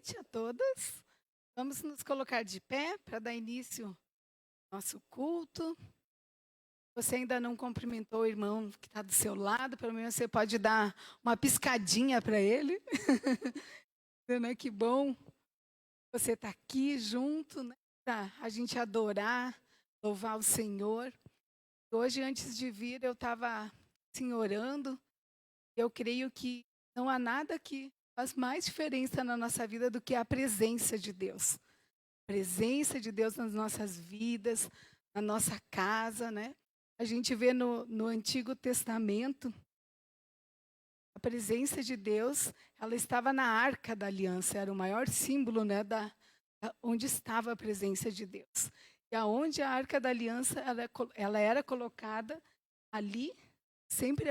noite a todas. Vamos nos colocar de pé para dar início ao nosso culto. Você ainda não cumprimentou o irmão que está do seu lado, pelo menos você pode dar uma piscadinha para ele. Né? Que bom você estar aqui junto, né? Para a gente adorar, louvar o Senhor. Hoje, antes de vir, eu estava assim, orando. Eu creio que não há nada que faz mais diferença na nossa vida do que a presença de Deus. A presença de Deus nas nossas vidas, na nossa casa, né? A gente vê no Antigo Testamento, a presença de Deus, ela estava na Arca da Aliança, era o maior símbolo, né, onde estava a presença de Deus. E aonde a Arca da Aliança ela era colocada ali, sempre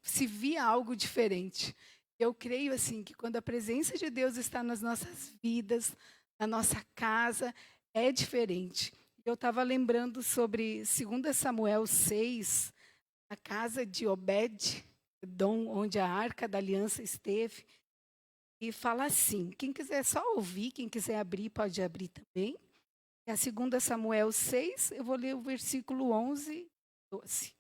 se via algo diferente. Eu creio assim que quando a presença de Deus está nas nossas vidas, na nossa casa, é diferente. Eu estava lembrando sobre 2 Samuel 6, a casa de Obed-edom, onde a Arca da Aliança esteve, e fala assim, quem quiser só ouvir, quem quiser abrir, pode abrir também. É a 2 Samuel 6, eu vou ler o versículo 11 e 12.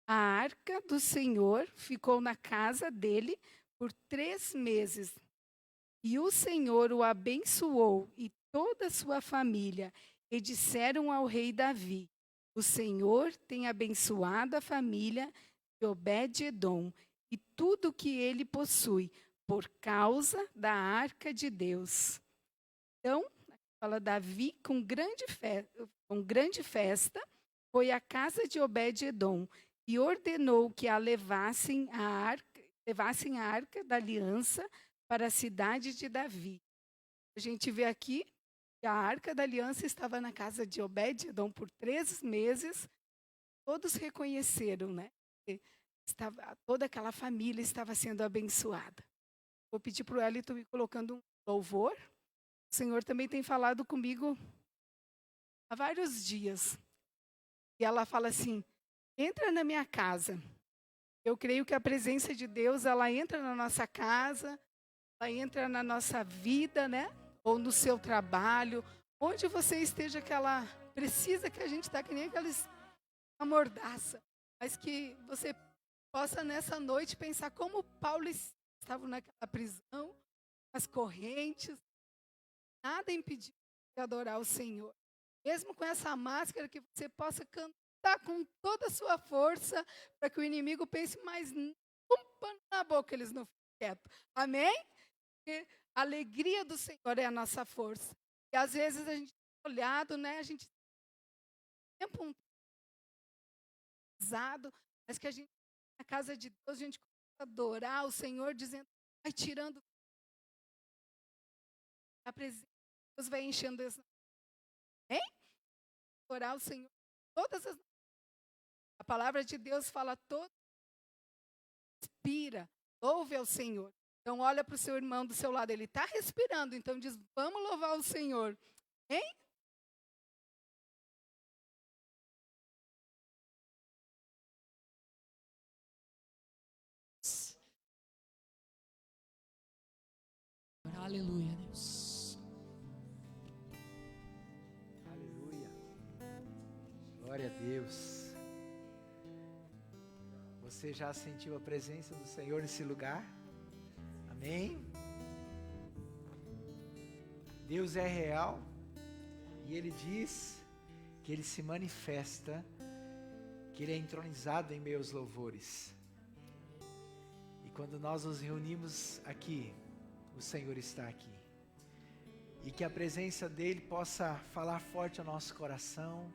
A arca do Senhor ficou na casa dele por 3 meses. E o Senhor o abençoou e toda a sua família. E disseram ao rei Davi: o Senhor tem abençoado a família de Obed-edom e tudo o que ele possui, por causa da arca de Deus. Então, fala Davi, com grande festa, foi à casa de Obed-edom e ordenou que levassem a arca da aliança para a cidade de Davi. A gente vê aqui que a arca da aliança estava na casa de Obed-edom por 3 meses. Todos reconheceram, né? Toda aquela família estava sendo abençoada. Vou pedir para o Elito me colocando um louvor. O Senhor também tem falado comigo há vários dias. E ela fala assim, entra na minha casa. Eu creio que a presença de Deus, ela entra na nossa casa, ela entra na nossa vida, né? Ou no seu trabalho, onde você esteja, que ela precisa que a gente está que nem aqueles amordaça, mas que você possa nessa noite pensar como Paulo estava naquela prisão, as correntes, nada impediu de adorar o Senhor. Mesmo com essa máscara, que você possa cantar com toda a sua força, para que o inimigo pense, mas um pano na boca eles não ficam quietos. Amém? Porque a alegria do Senhor é a nossa força. E às vezes a gente tem olhado, né? A gente tem tempo pesado, mas que a gente, na casa de Deus, a gente começa a adorar o Senhor, dizendo, vai tirando a presença de Deus, vai enchendo esse. Amém? Adorar o Senhor todas as. A palavra de Deus fala todo, respira, louve ao Senhor. Então olha para o seu irmão do seu lado, ele está respirando, então diz, vamos louvar o Senhor. Hein? Aleluia, Deus. Aleluia. Glória a Deus. Você já sentiu a presença do Senhor nesse lugar? Amém? Deus é real e Ele diz que Ele se manifesta, que Ele é entronizado em meus louvores. E quando nós nos reunimos aqui, o Senhor está aqui. E que a presença dEle possa falar forte ao nosso coração.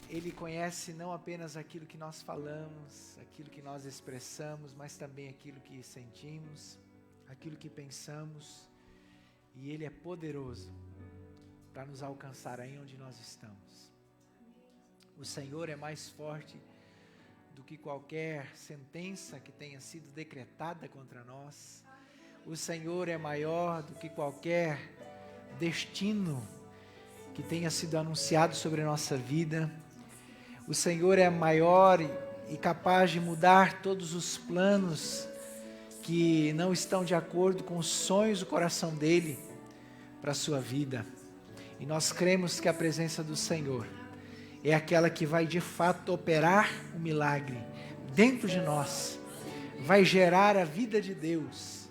Ele conhece não apenas aquilo que nós falamos, aquilo que nós expressamos, mas também aquilo que sentimos, aquilo que pensamos. E Ele é poderoso para nos alcançar aí onde nós estamos. O Senhor é mais forte do que qualquer sentença que tenha sido decretada contra nós. O Senhor é maior do que qualquer destino que tenha sido anunciado sobre a nossa vida. O Senhor é maior e capaz de mudar todos os planos que não estão de acordo com os sonhos do coração dele para a sua vida. E nós cremos que a presença do Senhor é aquela que vai de fato operar o milagre dentro de nós, vai gerar a vida de Deus,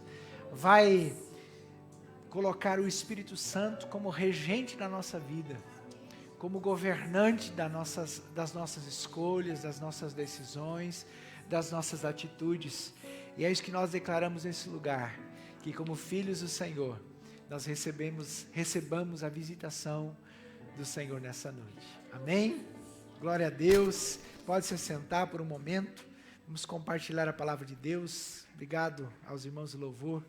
vai colocar o Espírito Santo como regente da nossa vida, como governante das nossas escolhas, das nossas decisões, das nossas atitudes. E é isso que nós declaramos nesse lugar, que como filhos do Senhor, nós recebamos a visitação do Senhor nessa noite. Amém? Glória a Deus. Pode se sentar por um momento. Vamos compartilhar a palavra de Deus. Obrigado aos irmãos do louvor.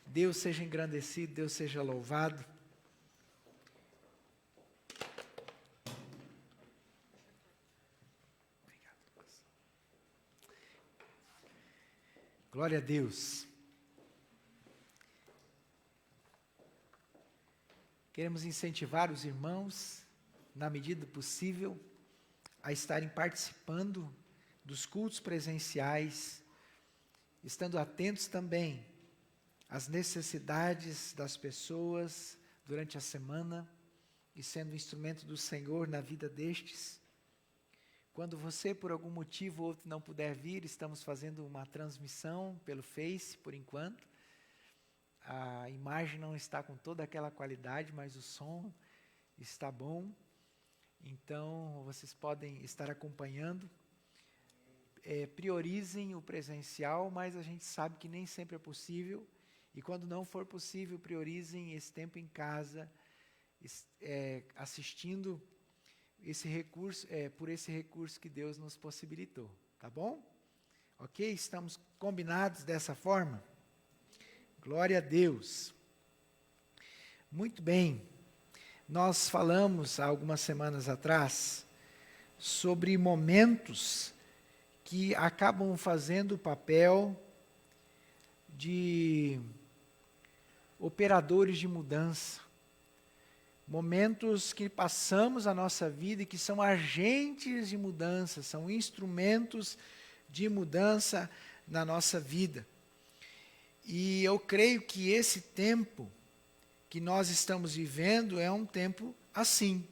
Deus seja engrandecido, Deus seja louvado. Obrigado. Glória a Deus. Queremos incentivar os irmãos, na medida do possível, a estarem participando dos cultos presenciais, estando atentos também às necessidades das pessoas durante a semana e sendo instrumento do Senhor na vida destes. Quando você, por algum motivo ou outro, não puder vir, estamos fazendo uma transmissão pelo Face, por enquanto. A imagem não está com toda aquela qualidade, mas o som está bom. Então, vocês podem estar acompanhando. Priorizem o presencial, mas a gente sabe que nem sempre é possível. E quando não for possível, priorizem esse tempo em casa, assistindo esse recurso, por esse recurso que Deus nos possibilitou. Tá bom? Ok? Estamos combinados dessa forma? Glória a Deus. Muito bem. Nós falamos há algumas semanas atrás sobre momentos que acabam fazendo o papel de operadores de mudança. Momentos que passamos a nossa vida e que são agentes de mudança, são instrumentos de mudança na nossa vida. E eu creio que esse tempo que nós estamos vivendo é um tempo assim,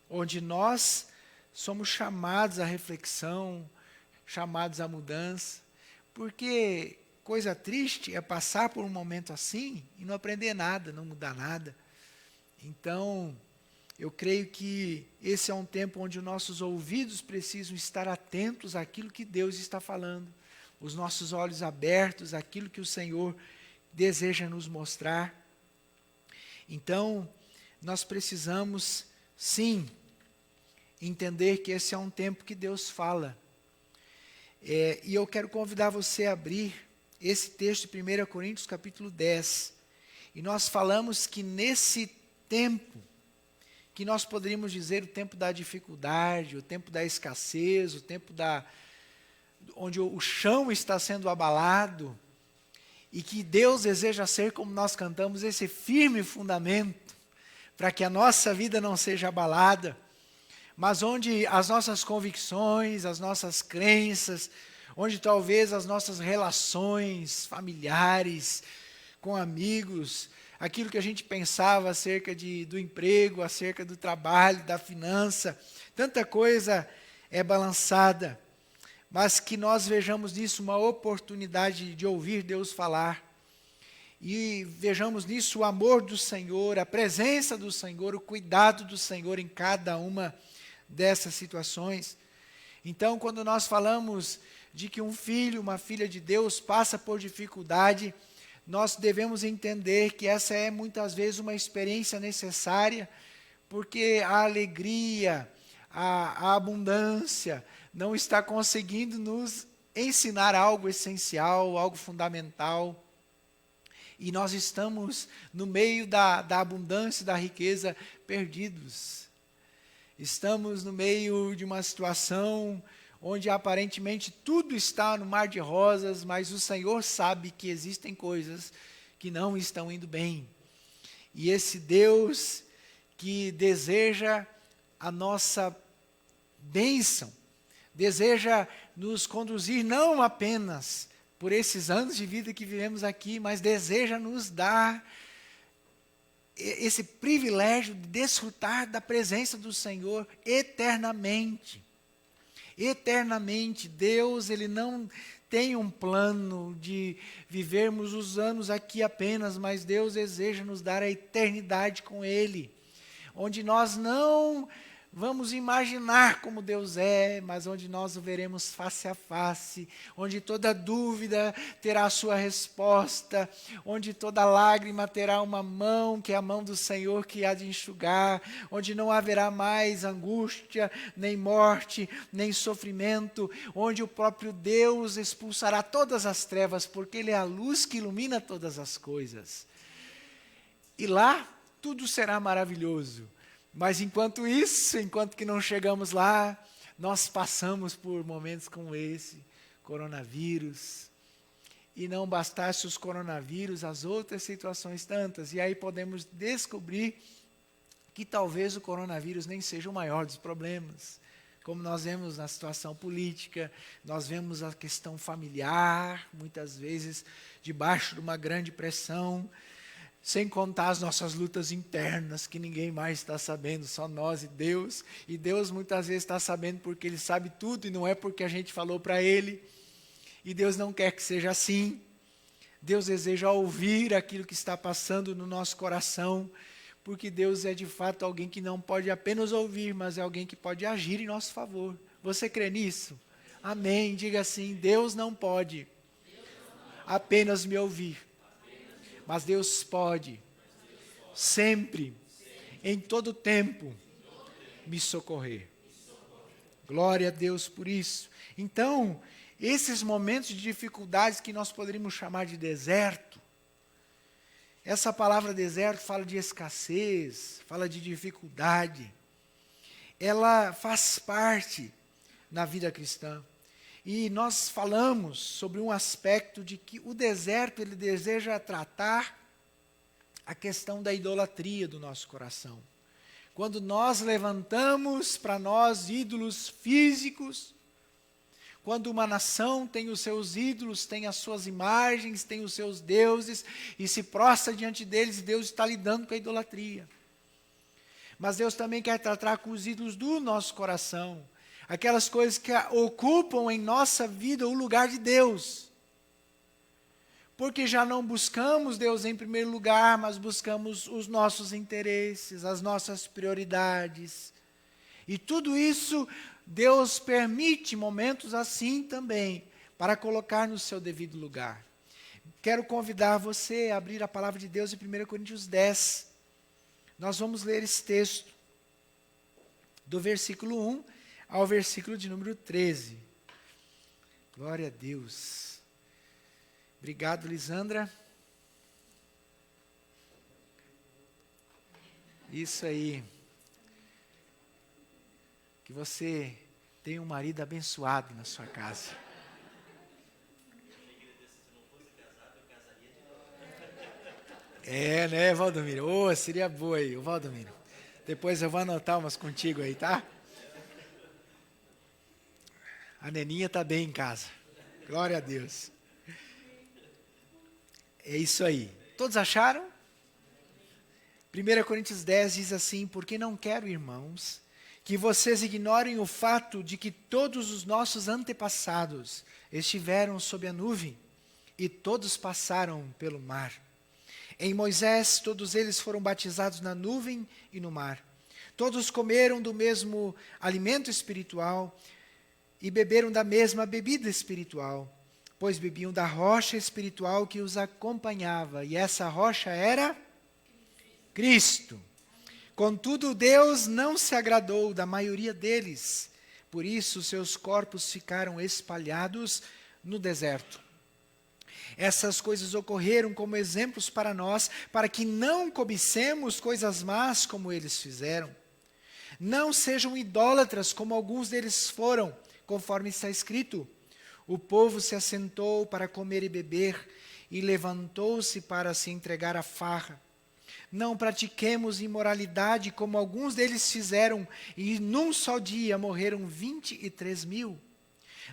onde nós somos chamados à reflexão, chamados à mudança, porque coisa triste é passar por um momento assim e não aprender nada, não mudar nada. Então, eu creio que esse é um tempo onde os nossos ouvidos precisam estar atentos àquilo que Deus está falando, os nossos olhos abertos àquilo que o Senhor deseja nos mostrar. Então, nós precisamos, sim, entender que esse é um tempo que Deus fala. E eu quero convidar você a abrir esse texto de 1 Coríntios capítulo 10. E nós falamos que nesse tempo, que nós poderíamos dizer o tempo da dificuldade, o tempo da escassez, o tempo onde o chão está sendo abalado, e que Deus deseja ser, como nós cantamos, esse firme fundamento, para que a nossa vida não seja abalada, mas onde as nossas convicções, as nossas crenças, onde talvez as nossas relações familiares, com amigos, aquilo que a gente pensava acerca do emprego, acerca do trabalho, da finança, tanta coisa é balançada, mas que nós vejamos nisso uma oportunidade de ouvir Deus falar, e vejamos nisso o amor do Senhor, a presença do Senhor, o cuidado do Senhor em cada uma dessas situações. Então, quando nós falamos de que um filho, uma filha de Deus passa por dificuldade, nós devemos entender que essa é muitas vezes uma experiência necessária, porque a alegria, a abundância não está conseguindo nos ensinar algo essencial, algo fundamental. E nós estamos no meio da abundância e da riqueza perdidos. Estamos no meio de uma situação onde aparentemente tudo está no mar de rosas, mas o Senhor sabe que existem coisas que não estão indo bem. E esse Deus que deseja a nossa bênção, deseja nos conduzir não apenas por esses anos de vida que vivemos aqui, mas deseja nos dar esse privilégio de desfrutar da presença do Senhor eternamente. Eternamente. Deus, Ele não tem um plano de vivermos os anos aqui apenas, mas Deus deseja nos dar a eternidade com Ele, onde nós não vamos imaginar como Deus é, mas onde nós o veremos face a face, onde toda dúvida terá a sua resposta, onde toda lágrima terá uma mão, que é a mão do Senhor que há de enxugar, onde não haverá mais angústia, nem morte, nem sofrimento, onde o próprio Deus expulsará todas as trevas, porque Ele é a luz que ilumina todas as coisas. E lá tudo será maravilhoso. Mas enquanto isso, enquanto que não chegamos lá, nós passamos por momentos como esse, coronavírus. E não bastasse os coronavírus, as outras situações tantas. E aí podemos descobrir que talvez o coronavírus nem seja o maior dos problemas. Como nós vemos na situação política, nós vemos a questão familiar, muitas vezes debaixo de uma grande pressão, sem contar as nossas lutas internas, que ninguém mais está sabendo, só nós e Deus. E Deus muitas vezes está sabendo porque Ele sabe tudo, e não é porque a gente falou para Ele. E Deus não quer que seja assim. Deus deseja ouvir aquilo que está passando no nosso coração, porque Deus é de fato alguém que não pode apenas ouvir, mas é alguém que pode agir em nosso favor. Você crê nisso? Amém. Diga assim: Deus não pode apenas me ouvir, mas Deus pode, sempre, em todo tempo, me socorrer. Glória a Deus por isso. Então, esses momentos de dificuldades que nós poderíamos chamar de deserto, essa palavra deserto fala de escassez, fala de dificuldade. Ela faz parte na vida cristã. E nós falamos sobre um aspecto de que o deserto, ele deseja tratar a questão da idolatria do nosso coração. Quando nós levantamos para nós ídolos físicos, quando uma nação tem os seus ídolos, tem as suas imagens, tem os seus deuses, e se prostra diante deles, Deus está lidando com a idolatria. Mas Deus também quer tratar com os ídolos do nosso coração, aquelas coisas que ocupam em nossa vida o lugar de Deus. Porque já não buscamos Deus em primeiro lugar, mas buscamos os nossos interesses, as nossas prioridades. E tudo isso, Deus permite momentos assim também, para colocar no seu devido lugar. Quero convidar você a abrir a palavra de Deus em 1 Coríntios 10. Nós vamos ler esse texto, do versículo 1 ao versículo de número 13. Glória a Deus. Obrigado, Lisandra. Isso aí. Que você tenha um marido abençoado na sua casa. É, né, Valdomiro? Oh, seria boa aí, Valdomiro. Depois eu vou anotar umas contigo aí, tá? A neninha está bem em casa. Glória a Deus. É isso aí. Todos acharam? 1 Coríntios 10 diz assim: porque não quero, irmãos, que vocês ignorem o fato de que todos os nossos antepassados estiveram sob a nuvem e todos passaram pelo mar. Em Moisés, todos eles foram batizados na nuvem e no mar. Todos comeram do mesmo alimento espiritual e beberam da mesma bebida espiritual, pois bebiam da rocha espiritual que os acompanhava, e essa rocha era Cristo. Contudo, Deus não se agradou da maioria deles, por isso seus corpos ficaram espalhados no deserto. Essas coisas ocorreram como exemplos para nós, para que não cobicemos coisas más como eles fizeram. Não sejam idólatras como alguns deles foram, conforme está escrito: o povo se assentou para comer e beber, e levantou-se para se entregar à farra. Não pratiquemos imoralidade como alguns deles fizeram, e num só dia morreram 23.000.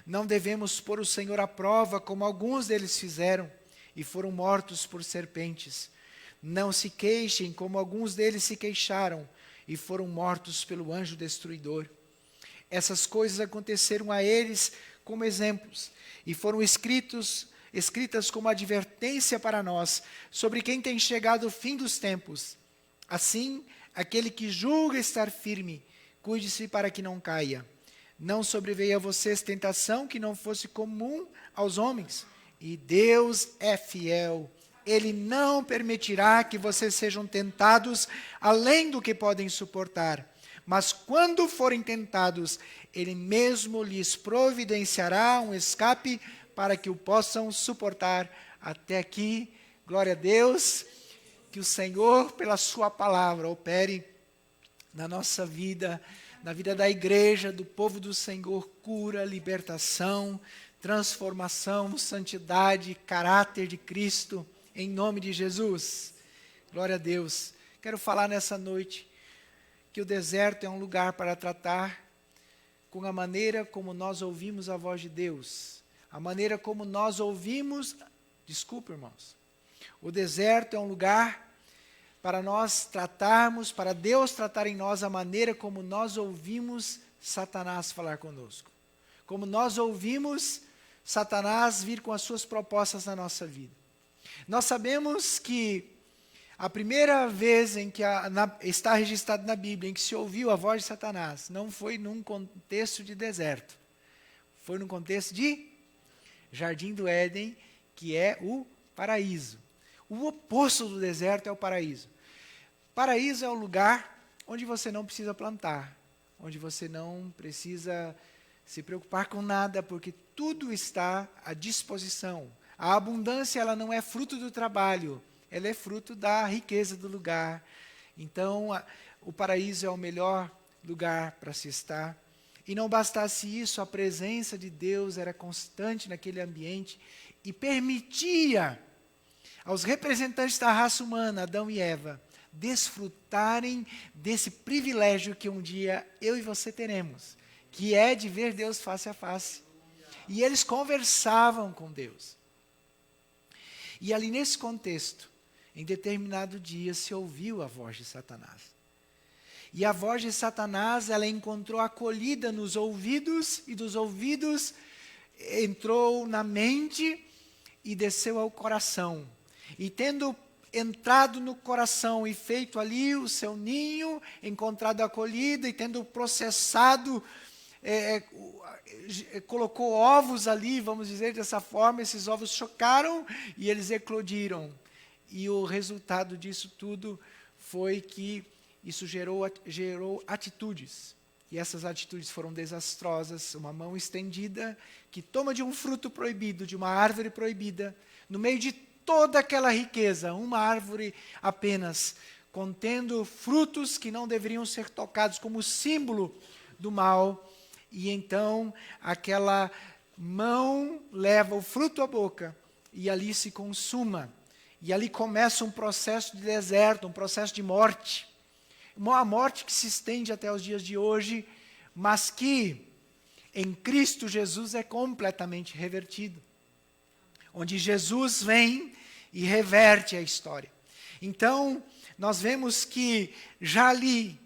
Não devemos pôr o Senhor à prova como alguns deles fizeram, e foram mortos por serpentes. Não se queixem como alguns deles se queixaram, e foram mortos pelo anjo destruidor. Essas coisas aconteceram a eles como exemplos, e foram escritas como advertência para nós, sobre quem tem chegado o fim dos tempos. Assim, aquele que julga estar firme, cuide-se para que não caia. Não sobreveia a vocês tentação que não fosse comum aos homens. E Deus é fiel. Ele não permitirá que vocês sejam tentados além do que podem suportar. Mas quando forem tentados, Ele mesmo lhes providenciará um escape para que o possam suportar. Até aqui, glória a Deus, que o Senhor, pela sua palavra, opere na nossa vida, na vida da igreja, do povo do Senhor, cura, libertação, transformação, santidade, caráter de Cristo, em nome de Jesus. Glória a Deus. Quero falar nessa noite que o deserto é um lugar para tratar com a maneira como nós ouvimos a voz de Deus. A maneira como nós ouvimos, desculpa, irmãos. O deserto é um lugar para nós tratarmos, para Deus tratar em nós a maneira como nós ouvimos Satanás falar conosco. Como nós ouvimos Satanás vir com as suas propostas na nossa vida. Nós sabemos que a primeira vez em que está registrado na Bíblia, em que se ouviu a voz de Satanás, não foi num contexto de deserto. Foi num contexto de Jardim do Éden, que é o paraíso. O oposto do deserto é o paraíso. Paraíso é o lugar onde você não precisa plantar, onde você não precisa se preocupar com nada, porque tudo está à disposição. A abundância, ela não é fruto do trabalho, ela é fruto da riqueza do lugar. Então, o paraíso é o melhor lugar para se estar. E não bastasse isso, a presença de Deus era constante naquele ambiente e permitia aos representantes da raça humana, Adão e Eva, desfrutarem desse privilégio que um dia eu e você teremos, que é de ver Deus face a face. E eles conversavam com Deus. E ali nesse contexto, em determinado dia, se ouviu a voz de Satanás. E a voz de Satanás, ela encontrou acolhida nos ouvidos, e dos ouvidos entrou na mente e desceu ao coração. E tendo entrado no coração e feito ali o seu ninho, encontrado acolhida e tendo processado, colocou ovos ali, vamos dizer dessa forma, esses ovos chocaram e eles eclodiram. E o resultado disso tudo foi que isso gerou atitudes. E essas atitudes foram desastrosas. Uma mão estendida que toma de um fruto proibido, de uma árvore proibida, no meio de toda aquela riqueza, uma árvore apenas, contendo frutos que não deveriam ser tocados, como símbolo do mal. E então aquela mão leva o fruto à boca e ali se consuma. E ali começa um processo de deserto, um processo de morte. Uma morte que se estende até os dias de hoje, mas que em Cristo Jesus é completamente revertido. Onde Jesus vem e reverte a história. Então, nós vemos que já ali,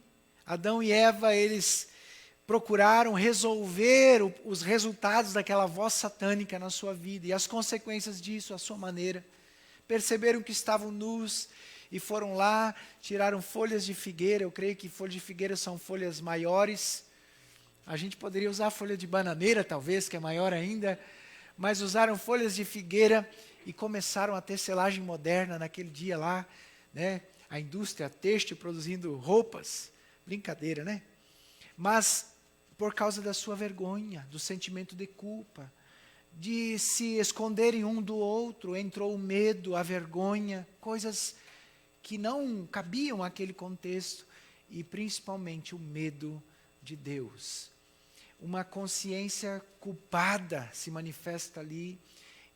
Adão e Eva, eles procuraram resolver os resultados daquela voz satânica na sua vida e as consequências disso, à sua maneira. Perceberam que estavam nus e foram lá, tiraram folhas de figueira. Eu creio que folhas de figueira são folhas maiores. A gente poderia usar folha de bananeira, talvez, que é maior ainda. Mas usaram folhas de figueira e começaram a tecelagem moderna naquele dia lá, né? A indústria têxtil produzindo roupas. Brincadeira, né? Mas por causa da sua vergonha, do sentimento de culpa, de se esconderem um do outro, entrou o medo, a vergonha, coisas que não cabiam àquele contexto, e principalmente o medo de Deus. Uma consciência culpada se manifesta ali,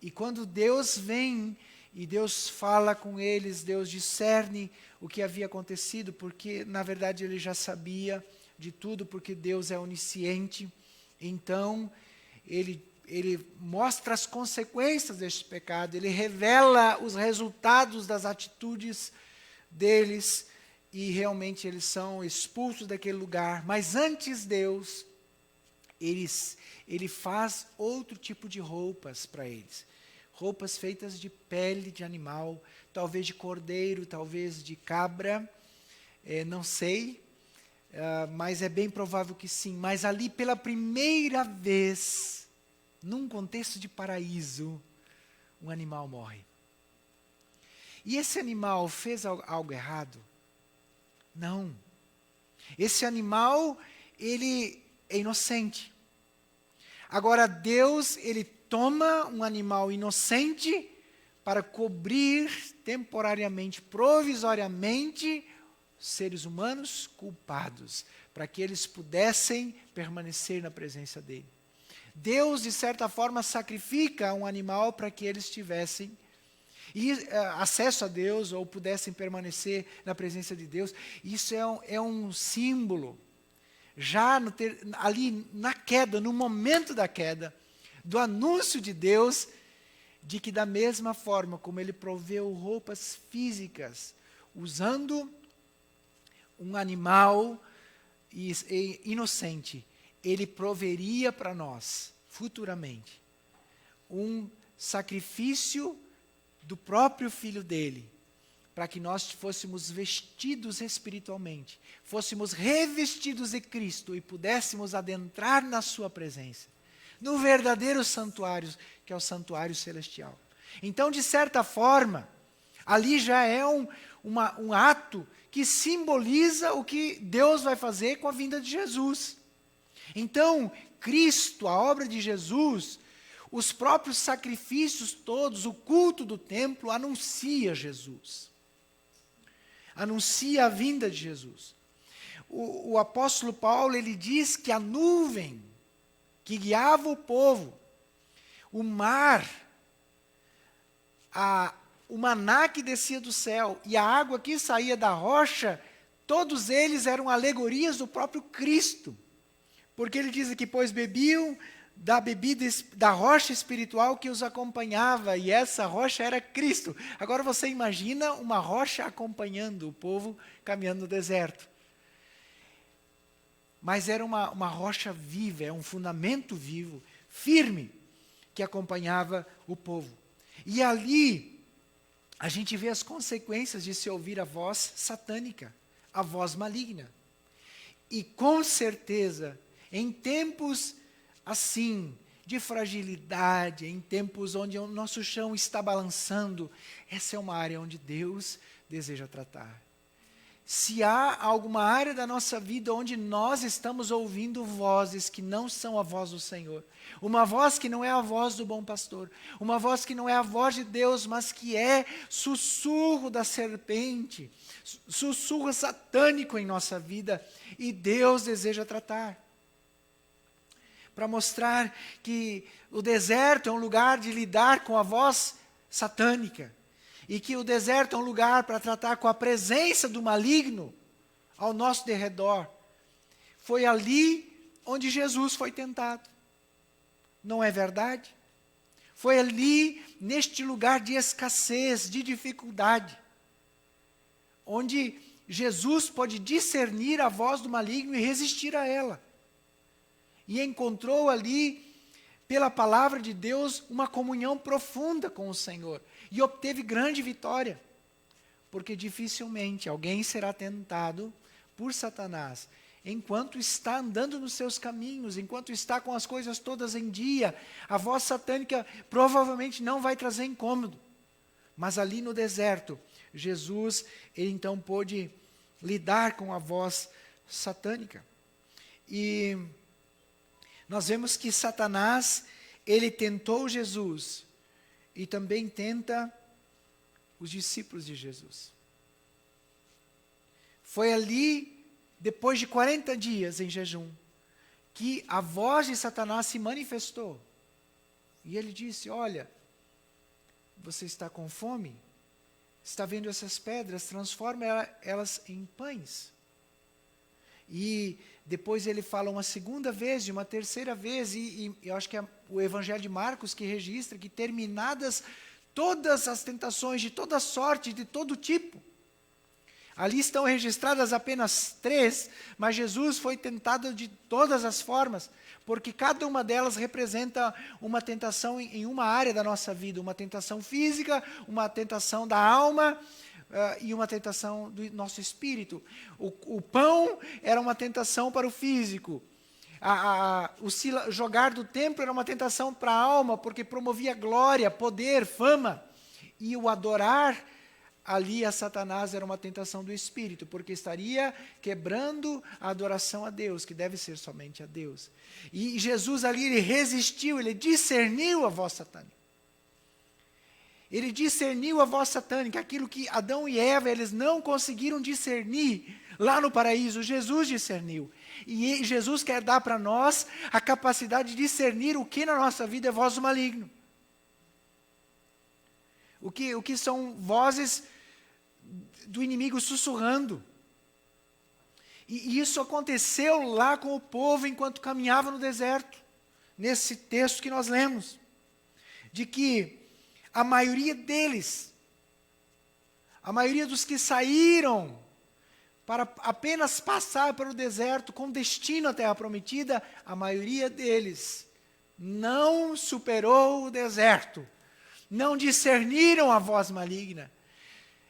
e quando Deus vem E Deus fala com eles, Deus discerne o que havia acontecido, porque na verdade ele já sabia de tudo, porque Deus é onisciente. Então, ele mostra as consequências deste pecado, ele revela os resultados das atitudes deles, e realmente eles são expulsos daquele lugar. Mas antes Deus, ele faz outro tipo de roupas para eles. Roupas feitas de pele de animal, talvez de cordeiro, talvez de cabra, não sei, mas é bem provável que sim. Mas ali pela primeira vez, num contexto de paraíso, um animal morre. E esse animal fez algo errado? Não. Esse animal, ele é inocente. Agora Deus, ele toma um animal inocente para cobrir temporariamente, provisoriamente, seres humanos culpados, para que eles pudessem permanecer na presença dele. Deus, de certa forma, sacrifica um animal para que eles tivessem acesso a Deus, ou pudessem permanecer na presença de Deus. Isso é um símbolo, já ali na queda, no momento da queda, do anúncio de Deus, de que da mesma forma como ele proveu roupas físicas, usando um animal inocente, ele proveria para nós, futuramente, um sacrifício do próprio Filho dele, para que nós fôssemos vestidos espiritualmente, fôssemos revestidos de Cristo e pudéssemos adentrar na sua presença, no verdadeiro santuário, que é o santuário celestial. Então, de certa forma, ali já é um ato que simboliza o que Deus vai fazer com a vinda de Jesus. Então, Cristo, a obra de Jesus, os próprios sacrifícios todos, o culto do templo, anuncia Jesus. Anuncia a vinda de Jesus. O apóstolo Paulo, ele diz que a nuvem que guiava o povo, o mar, o maná que descia do céu e a água que saía da rocha, todos eles eram alegorias do próprio Cristo. Porque ele diz que, pois bebiam da bebida da rocha espiritual que os acompanhava, e essa rocha era Cristo. Agora você imagina uma rocha acompanhando o povo caminhando no deserto. Mas era uma rocha viva, é um fundamento vivo, firme, que acompanhava o povo. E ali, a gente vê as consequências de se ouvir a voz satânica, a voz maligna. E com certeza, em tempos assim, de fragilidade, em tempos onde o nosso chão está balançando, essa é uma área onde Deus deseja tratar. Se há alguma área da nossa vida onde nós estamos ouvindo vozes que não são a voz do Senhor, uma voz que não é a voz do bom pastor, uma voz que não é a voz de Deus, mas que é sussurro da serpente, sussurro satânico em nossa vida, e Deus deseja tratar. Para mostrar que o deserto é um lugar de lidar com a voz satânica, e que o deserto é um lugar para tratar com a presença do maligno ao nosso derredor. Foi ali onde Jesus foi tentado. Não é verdade? Foi ali, neste lugar de escassez, de dificuldade, onde Jesus pode discernir a voz do maligno e resistir a ela. E encontrou ali, pela palavra de Deus, uma comunhão profunda com o Senhor. E obteve grande vitória. Porque dificilmente alguém será tentado por Satanás enquanto está andando nos seus caminhos, enquanto está com as coisas todas em dia. A voz satânica provavelmente não vai trazer incômodo. Mas ali no deserto, Jesus, ele então pôde lidar com a voz satânica. E nós vemos que Satanás, ele tentou Jesus e também tenta os discípulos de Jesus. Foi ali, depois de 40 dias em jejum, que a voz de Satanás se manifestou. E ele disse, olha, você está com fome? Está vendo essas pedras? Transforma elas em pães. E depois ele fala uma segunda vez, e uma terceira vez, e eu acho que é o Evangelho de Marcos que registra que terminadas todas as tentações de toda sorte, de todo tipo. Ali estão registradas apenas 3, mas Jesus foi tentado de todas as formas, porque cada uma delas representa uma tentação em uma área da nossa vida, uma tentação física, uma tentação da alma e uma tentação do nosso espírito. O pão era uma tentação para o físico. O jogar do templo era uma tentação para a alma, porque promovia glória, poder, fama. E o adorar ali a Satanás era uma tentação do espírito, porque estaria quebrando a adoração a Deus, que deve ser somente a Deus. E Jesus ali, ele resistiu, ele discerniu a voz satânica. Ele discerniu a voz satânica, aquilo que Adão e Eva, eles não conseguiram discernir lá no paraíso, Jesus discerniu. E Jesus quer dar para nós a capacidade de discernir o que na nossa vida é voz do maligno. O que são vozes do inimigo sussurrando. E isso aconteceu lá com o povo enquanto caminhava no deserto. Nesse texto que nós lemos. De que a maioria deles, a maioria dos que saíram para apenas passar pelo deserto com destino à terra prometida, a maioria deles não superou o deserto. Não discerniram a voz maligna.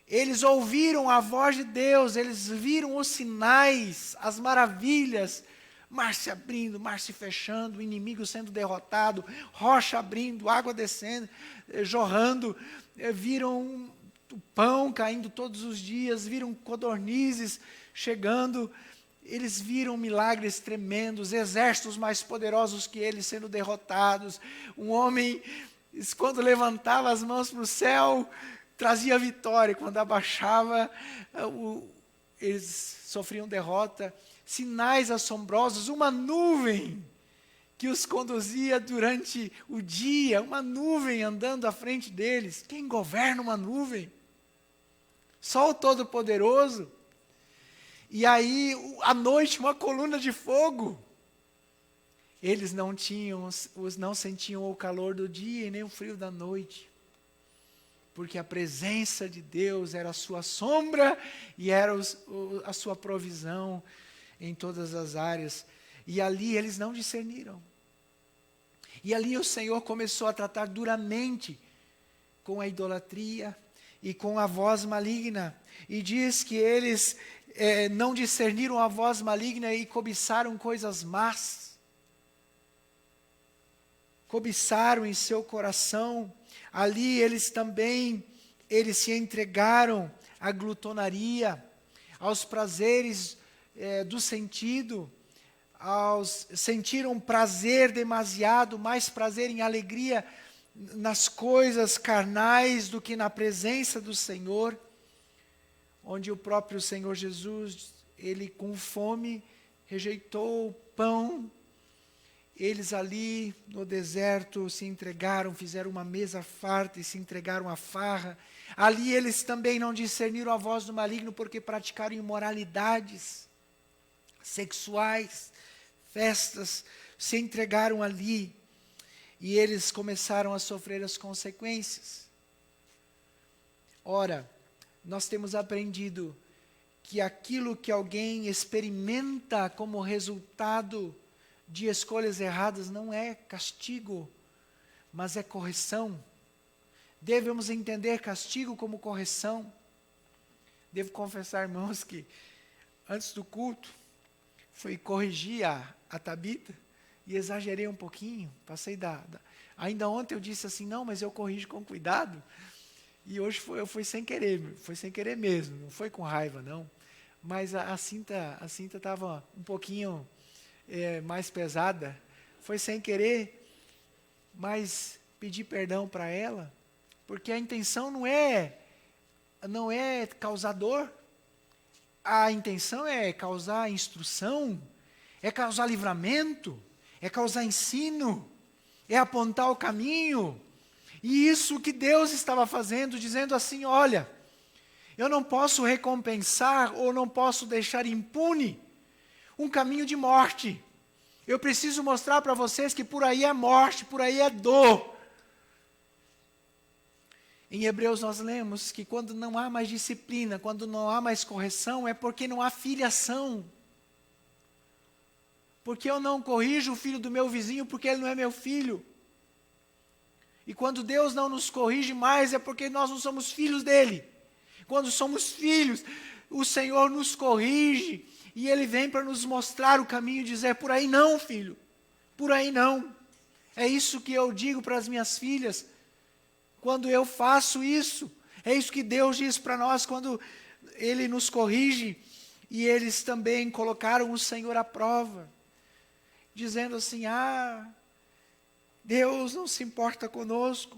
Eles ouviram a voz de Deus, eles viram os sinais, as maravilhas, mar se abrindo, mar se fechando, o inimigo sendo derrotado, rocha abrindo, água descendo, jorrando, viram o pão caindo todos os dias, viram codornizes chegando, eles viram milagres tremendos, exércitos mais poderosos que eles sendo derrotados, um homem, quando levantava as mãos para o céu, trazia vitória, quando abaixava, eles sofriam derrota, sinais assombrosos, uma nuvem que os conduzia durante o dia, uma nuvem andando à frente deles. Quem governa uma nuvem? Só o Todo-Poderoso. E aí, à noite, uma coluna de fogo. Eles não sentiam o calor do dia e nem o frio da noite. Porque a presença de Deus era a sua sombra e era a sua provisão em todas as áreas. E ali eles não discerniram. E ali o Senhor começou a tratar duramente com a idolatria e com a voz maligna. E diz que eles não discerniram a voz maligna e cobiçaram coisas más. Cobiçaram em seu coração. Ali eles se entregaram à glutonaria, aos prazeres do sentido, sentiram prazer demasiado, mais prazer em alegria nas coisas carnais do que na presença do Senhor, onde o próprio Senhor Jesus, ele com fome, rejeitou o pão. Eles ali no deserto se entregaram, fizeram uma mesa farta e se entregaram à farra. Ali eles também não discerniram a voz do maligno porque praticaram imoralidades sexuais, festas, se entregaram ali. E eles começaram a sofrer as consequências. Ora, nós temos aprendido que aquilo que alguém experimenta como resultado de escolhas erradas não é castigo, mas é correção. Devemos entender castigo como correção. Devo confessar, irmãos, que antes do culto, fui corrigir a Tabita e exagerei um pouquinho. Ainda ontem eu disse assim, não, mas eu corrijo com cuidado. E hoje eu fui sem querer mesmo, não foi com raiva, não. Mas a cinta estava um pouquinho mais pesada, foi sem querer, mas pedi perdão para ela, porque a intenção não é causar dor, a intenção é causar instrução, é causar livramento, é causar ensino, é apontar o caminho, E isso que Deus estava fazendo, dizendo assim: olha, eu não posso recompensar ou não posso deixar impune um caminho de morte. Eu preciso mostrar para vocês que por aí é morte, por aí é dor. Em Hebreus nós lemos que quando não há mais disciplina, quando não há mais correção, é porque não há filiação. Porque eu não corrijo o filho do meu vizinho porque ele não é meu filho. E quando Deus não nos corrige mais, é porque nós não somos filhos dele. Quando somos filhos, o Senhor nos corrige e Ele vem para nos mostrar o caminho e dizer: por aí não, filho, por aí não. É isso que eu digo para as minhas filhas, quando eu faço isso. É isso que Deus diz para nós quando Ele nos corrige. E eles também colocaram o Senhor à prova, dizendo assim: Deus não se importa conosco.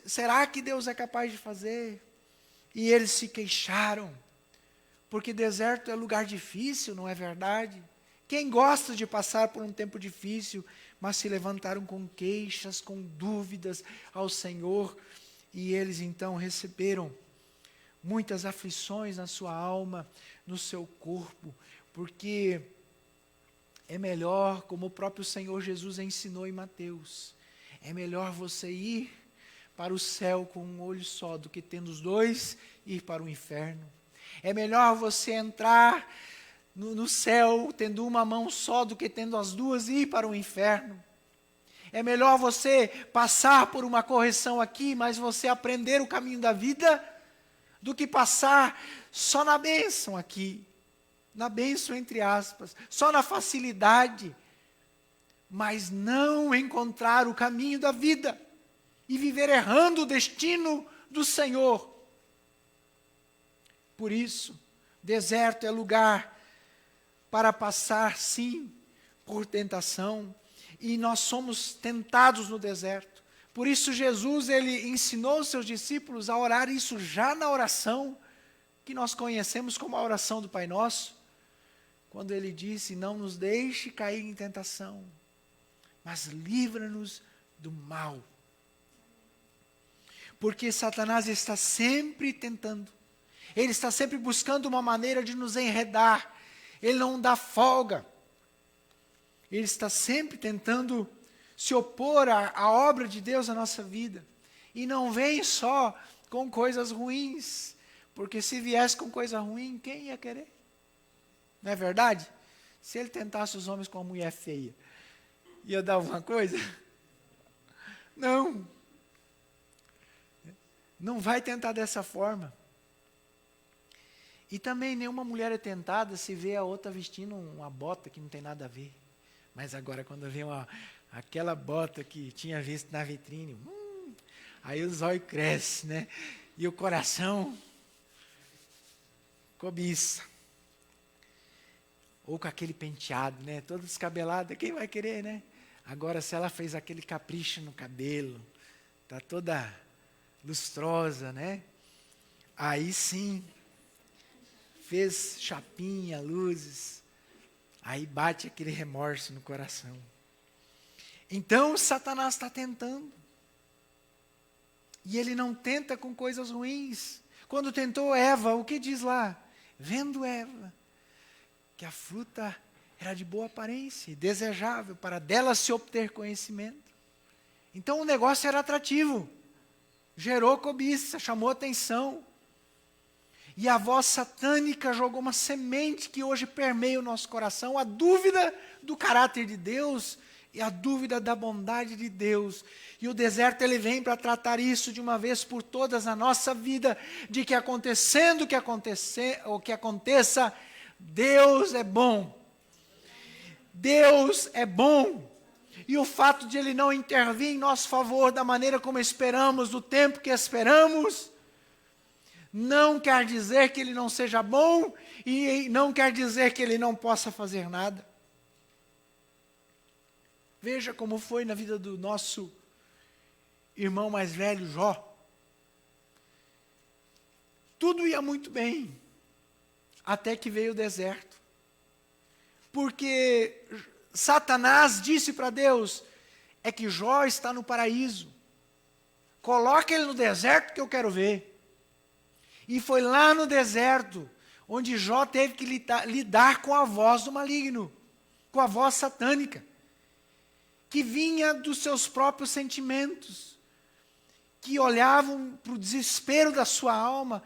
Será que Deus é capaz de fazer? E eles se queixaram, porque deserto é lugar difícil, não é verdade? Quem gosta de passar por um tempo difícil? Mas se levantaram com queixas, com dúvidas ao Senhor, e eles então receberam muitas aflições na sua alma, no seu corpo, porque é melhor, como o próprio Senhor Jesus ensinou em Mateus, é melhor você ir para o céu com um olho só do que tendo os dois ir para o inferno. É melhor você entrar no céu tendo uma mão só do que tendo as duas e ir para o inferno. É melhor você passar por uma correção aqui, mas você aprender o caminho da vida, do que passar só na bênção aqui, na bênção entre aspas, só na facilidade, mas não encontrar o caminho da vida e viver errando o destino do Senhor. Por isso, deserto é lugar para passar, sim, por tentação, e nós somos tentados no deserto. Por isso Jesus, ele ensinou os seus discípulos a orar isso já na oração, que nós conhecemos como a oração do Pai Nosso, quando ele disse: não nos deixe cair em tentação, mas livra-nos do mal. Porque Satanás está sempre tentando, ele está sempre buscando uma maneira de nos enredar, ele não dá folga, ele está sempre tentando se opor à obra de Deus na nossa vida, e não vem só com coisas ruins, porque se viesse com coisa ruim, quem ia querer? Não é verdade? Se ele tentasse os homens com uma mulher feia, ia dar alguma coisa? Não. Não vai tentar dessa forma. E também nenhuma mulher é tentada se vê a outra vestindo uma bota que não tem nada a ver. Mas agora quando vê aquela bota que tinha visto na vitrine, aí os olhos crescem, né? E o coração cobiça. Ou com aquele penteado, né? Todo descabelado, quem vai querer, né? Agora, se ela fez aquele capricho no cabelo, está toda lustrosa, né? Aí sim, fez chapinha, luzes, aí bate aquele remorso no coração. Então, Satanás está tentando. E ele não tenta com coisas ruins. Quando tentou Eva, o que diz lá? Vendo Eva, que a fruta era de boa aparência e desejável para dela se obter conhecimento. Então o negócio era atrativo, gerou cobiça, chamou atenção. E a voz satânica jogou uma semente que hoje permeia o nosso coração, a dúvida do caráter de Deus e a dúvida da bondade de Deus. E o deserto ele vem para tratar isso de uma vez por todas na nossa vida, de que acontecendo o que aconteça, Deus é bom. Deus é bom. E o fato de Ele não intervir em nosso favor da maneira como esperamos, do tempo que esperamos, não quer dizer que Ele não seja bom e não quer dizer que Ele não possa fazer nada. Veja como foi na vida do nosso irmão mais velho, Jó. Tudo ia muito bem, até que veio o deserto. Porque Satanás disse para Deus: é que Jó está no paraíso. Coloca ele no deserto que eu quero ver. E foi lá no deserto onde Jó teve que lidar com a voz do maligno, com a voz satânica, que vinha dos seus próprios sentimentos, que olhavam para o desespero da sua alma,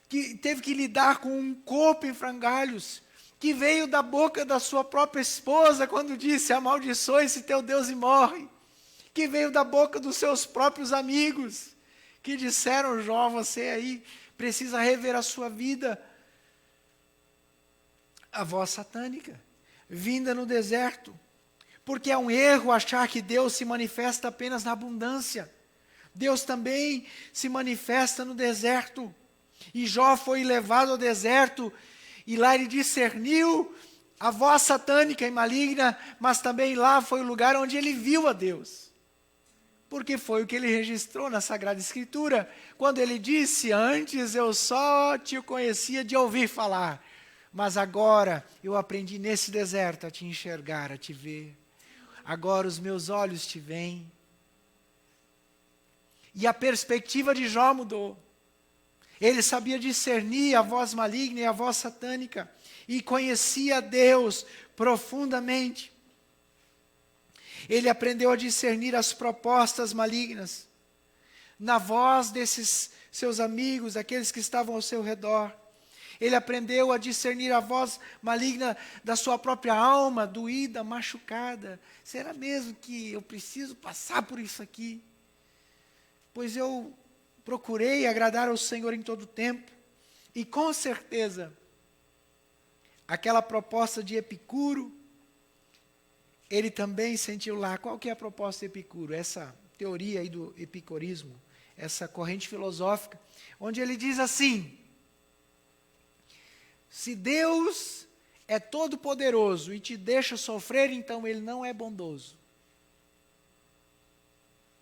que teve que lidar com um corpo em frangalhos, que veio da boca da sua própria esposa quando disse: amaldiçoe-se teu Deus e morre, que veio da boca dos seus próprios amigos, que disseram: Jó, você aí precisa rever a sua vida. A voz satânica, vinda no deserto, porque é um erro achar que Deus se manifesta apenas na abundância. Deus também se manifesta no deserto. E Jó foi levado ao deserto, e lá ele discerniu a voz satânica e maligna, mas também lá foi o lugar onde ele viu a Deus. Porque foi o que ele registrou na Sagrada Escritura, quando ele disse: antes eu só te conhecia de ouvir falar, mas agora eu aprendi nesse deserto a te enxergar, a te ver. Agora os meus olhos te veem. E a perspectiva de Jó mudou. Ele sabia discernir a voz maligna e a voz satânica, e conhecia Deus profundamente. Ele aprendeu a discernir as propostas malignas na voz desses seus amigos, aqueles que estavam ao seu redor. Ele aprendeu a discernir a voz maligna da sua própria alma, doída, machucada. Será mesmo que eu preciso passar por isso aqui? Pois eu procurei agradar ao Senhor em todo o tempo. E com certeza, aquela proposta de Epicuro, ele também sentiu lá. Qual que é a proposta de Epicuro? Essa teoria aí do epicurismo, essa corrente filosófica, onde ele diz assim: se Deus é todo poderoso e te deixa sofrer, então ele não é bondoso.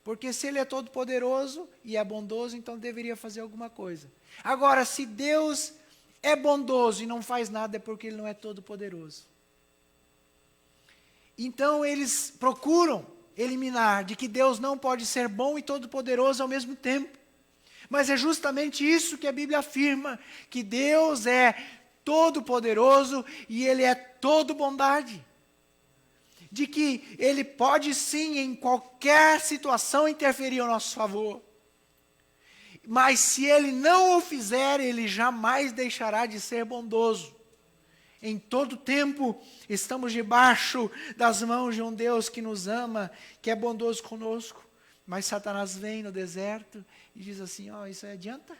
Porque se ele é todo poderoso e é bondoso, então deveria fazer alguma coisa. Agora, se Deus é bondoso e não faz nada, é porque ele não é todo poderoso. Então eles procuram eliminar de que Deus não pode ser bom e todo poderoso ao mesmo tempo. Mas é justamente isso que a Bíblia afirma, que Deus é todo poderoso e ele é todo bondade. De que ele pode sim, em qualquer situação, interferir ao nosso favor. Mas se ele não o fizer, ele jamais deixará de ser bondoso. Em todo tempo, estamos debaixo das mãos de um Deus que nos ama, que é bondoso conosco. Mas Satanás vem no deserto e diz assim: ó, isso aí adianta?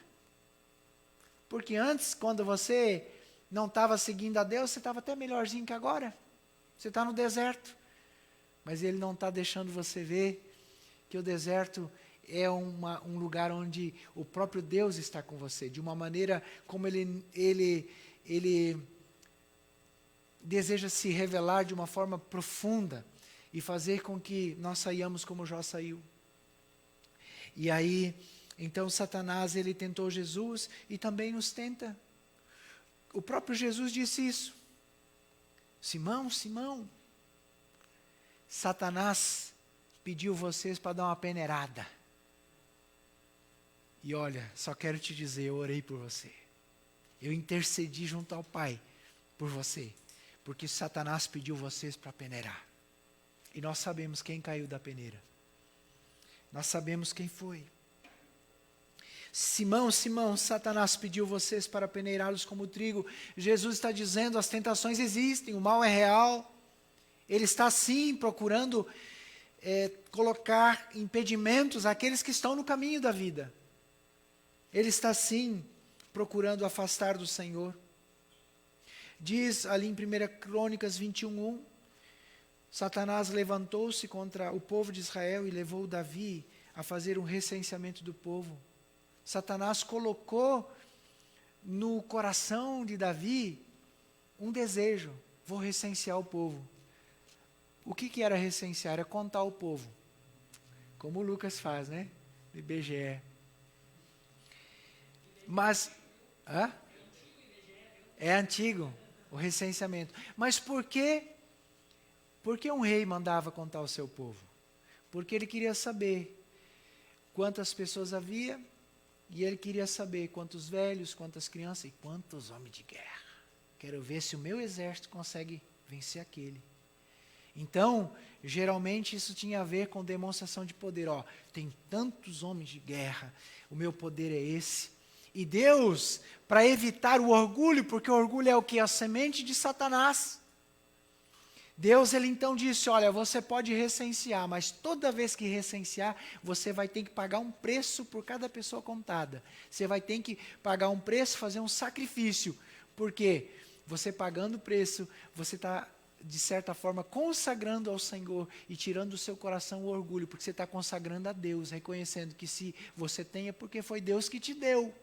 Porque antes, quando você não estava seguindo a Deus, você estava até melhorzinho que agora. Você está no deserto. Mas ele não está deixando você ver que o deserto é um lugar onde o próprio Deus está com você, de uma maneira como ele deseja se revelar de uma forma profunda e fazer com que nós saiamos como Jó saiu. E aí, então Satanás, ele tentou Jesus e também nos tenta. O próprio Jesus disse isso. Simão, Simão, Satanás pediu vocês para dar uma peneirada. E olha, só quero te dizer, eu orei por você. Eu intercedi junto ao Pai por você. Porque Satanás pediu vocês para peneirar. E nós sabemos quem caiu da peneira. Nós sabemos quem foi. Simão, Simão, Satanás pediu vocês para peneirá-los como trigo. Jesus está dizendo, as tentações existem, o mal é real. Ele está sim procurando colocar impedimentos àqueles que estão no caminho da vida. Ele está sim procurando afastar do Senhor. Diz ali em 1 Crônicas 21:1, Satanás levantou-se contra o povo de Israel e levou Davi a fazer um recenseamento do povo. Satanás colocou no coração de Davi um desejo: vou recensear o povo. O que era recensear? Era contar o povo. Como o Lucas faz, né? Do IBGE. Mas, é antigo o recenseamento. Mas por que um rei mandava contar o seu povo? Porque ele queria saber quantas pessoas havia, e ele queria saber quantos velhos, quantas crianças e quantos homens de guerra. Quero ver se o meu exército consegue vencer aquele. Então, geralmente isso tinha a ver com demonstração de poder. Ó, tem tantos homens de guerra, o meu poder é esse. E Deus, para evitar o orgulho, porque o orgulho é o que? A semente de Satanás. Deus, ele então disse, olha, você pode recensear, mas toda vez que recensear, você vai ter que pagar um preço por cada pessoa contada. Você vai ter que pagar um preço, fazer um sacrifício. Por quê? Você pagando o preço, você está, de certa forma, consagrando ao Senhor e tirando do seu coração o orgulho, porque você está consagrando a Deus, reconhecendo que se você tem é porque foi Deus que te deu.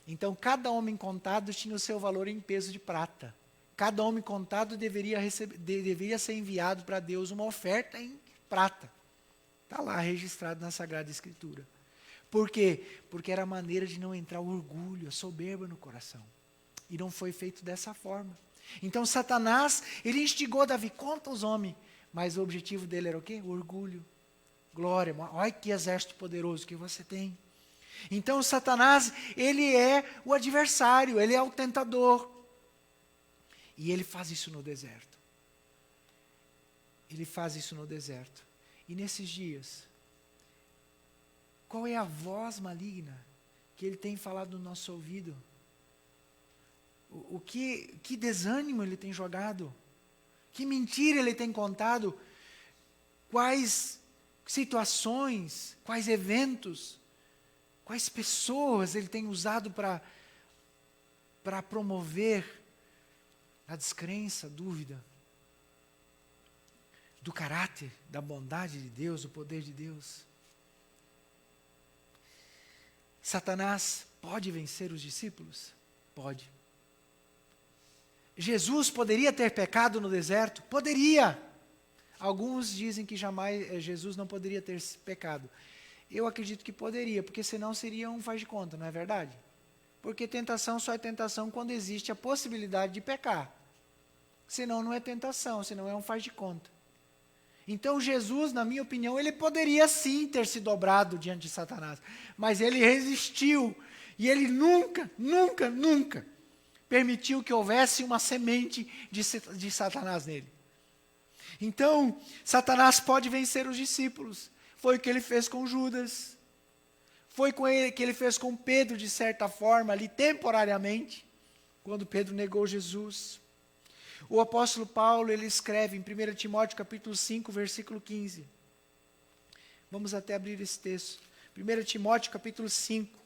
Então, cada homem contado tinha o seu valor em peso de prata. Cada homem contado deveria ser enviado para Deus uma oferta em prata. Está lá registrado na Sagrada Escritura. Por quê? Porque era a maneira de não entrar o orgulho, a soberba no coração. E não foi feito dessa forma. Então Satanás, ele instigou Davi, conta os homens. Mas o objetivo dele era o quê? O orgulho. Glória, olha que exército poderoso que você tem. Então Satanás, ele é o adversário, ele é o tentador. E ele faz isso no deserto. Ele faz isso no deserto. E nesses dias, qual é a voz maligna que ele tem falado no nosso ouvido? Que desânimo ele tem jogado? Que mentira ele tem contado? Quais situações, quais eventos, quais pessoas ele tem usado para promover a descrença, a dúvida do caráter, da bondade de Deus, do poder de Deus. Satanás pode vencer os discípulos? Pode. Jesus poderia ter pecado no deserto? Poderia. Alguns dizem que jamais Jesus não poderia ter pecado. Eu acredito que poderia, porque senão seria um faz de conta, não é verdade? Porque tentação só é tentação quando existe a possibilidade de pecar. Senão não é tentação, senão é um faz de conta. Então Jesus, na minha opinião, ele poderia sim ter se dobrado diante de Satanás. Mas ele resistiu. E ele nunca permitiu que houvesse uma semente de Satanás nele. Então, Satanás pode vencer os discípulos. Foi o que ele fez com Judas. Foi com ele que ele fez com Pedro, de certa forma, ali temporariamente, quando Pedro negou Jesus. O apóstolo Paulo, ele escreve em 1 Timóteo capítulo 5, versículo 15. Vamos até abrir esse texto. 1 Timóteo capítulo 5.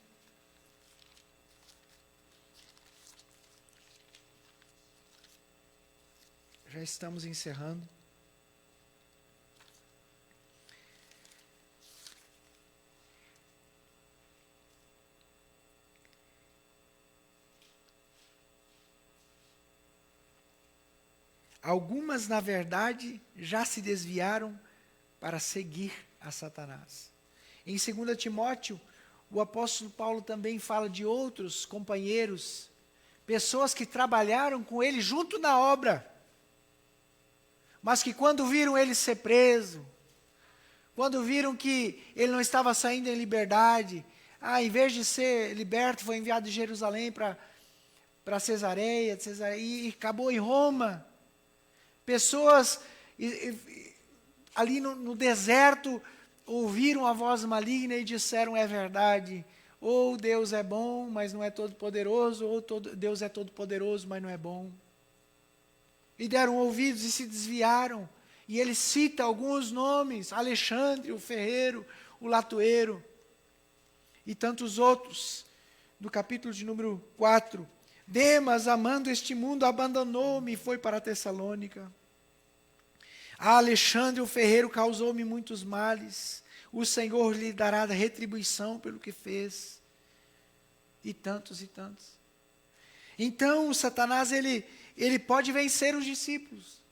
Já estamos encerrando. Algumas, na verdade, já se desviaram para seguir a Satanás. Em 2 Timóteo, o apóstolo Paulo também fala de outros companheiros, pessoas que trabalharam com ele junto na obra, mas que quando viram ele ser preso, quando viram que ele não estava saindo em liberdade, em vez de ser liberto, foi enviado de Jerusalém para Cesareia, e acabou em Roma. Pessoas ali no deserto ouviram a voz maligna e disseram, é verdade, ou Deus é bom, mas não é todo poderoso, ou Deus é todo poderoso, mas não é bom. E deram ouvidos e se desviaram. E ele cita alguns nomes, Alexandre, o ferreiro, o latoeiro, e tantos outros. No capítulo de número 4, Demas, amando este mundo, abandonou-me e foi para Tessalônica. A Alexandre, o ferreiro, causou-me muitos males. O Senhor lhe dará retribuição pelo que fez. E tantos e tantos. Então, Satanás, ele pode vencer os discípulos.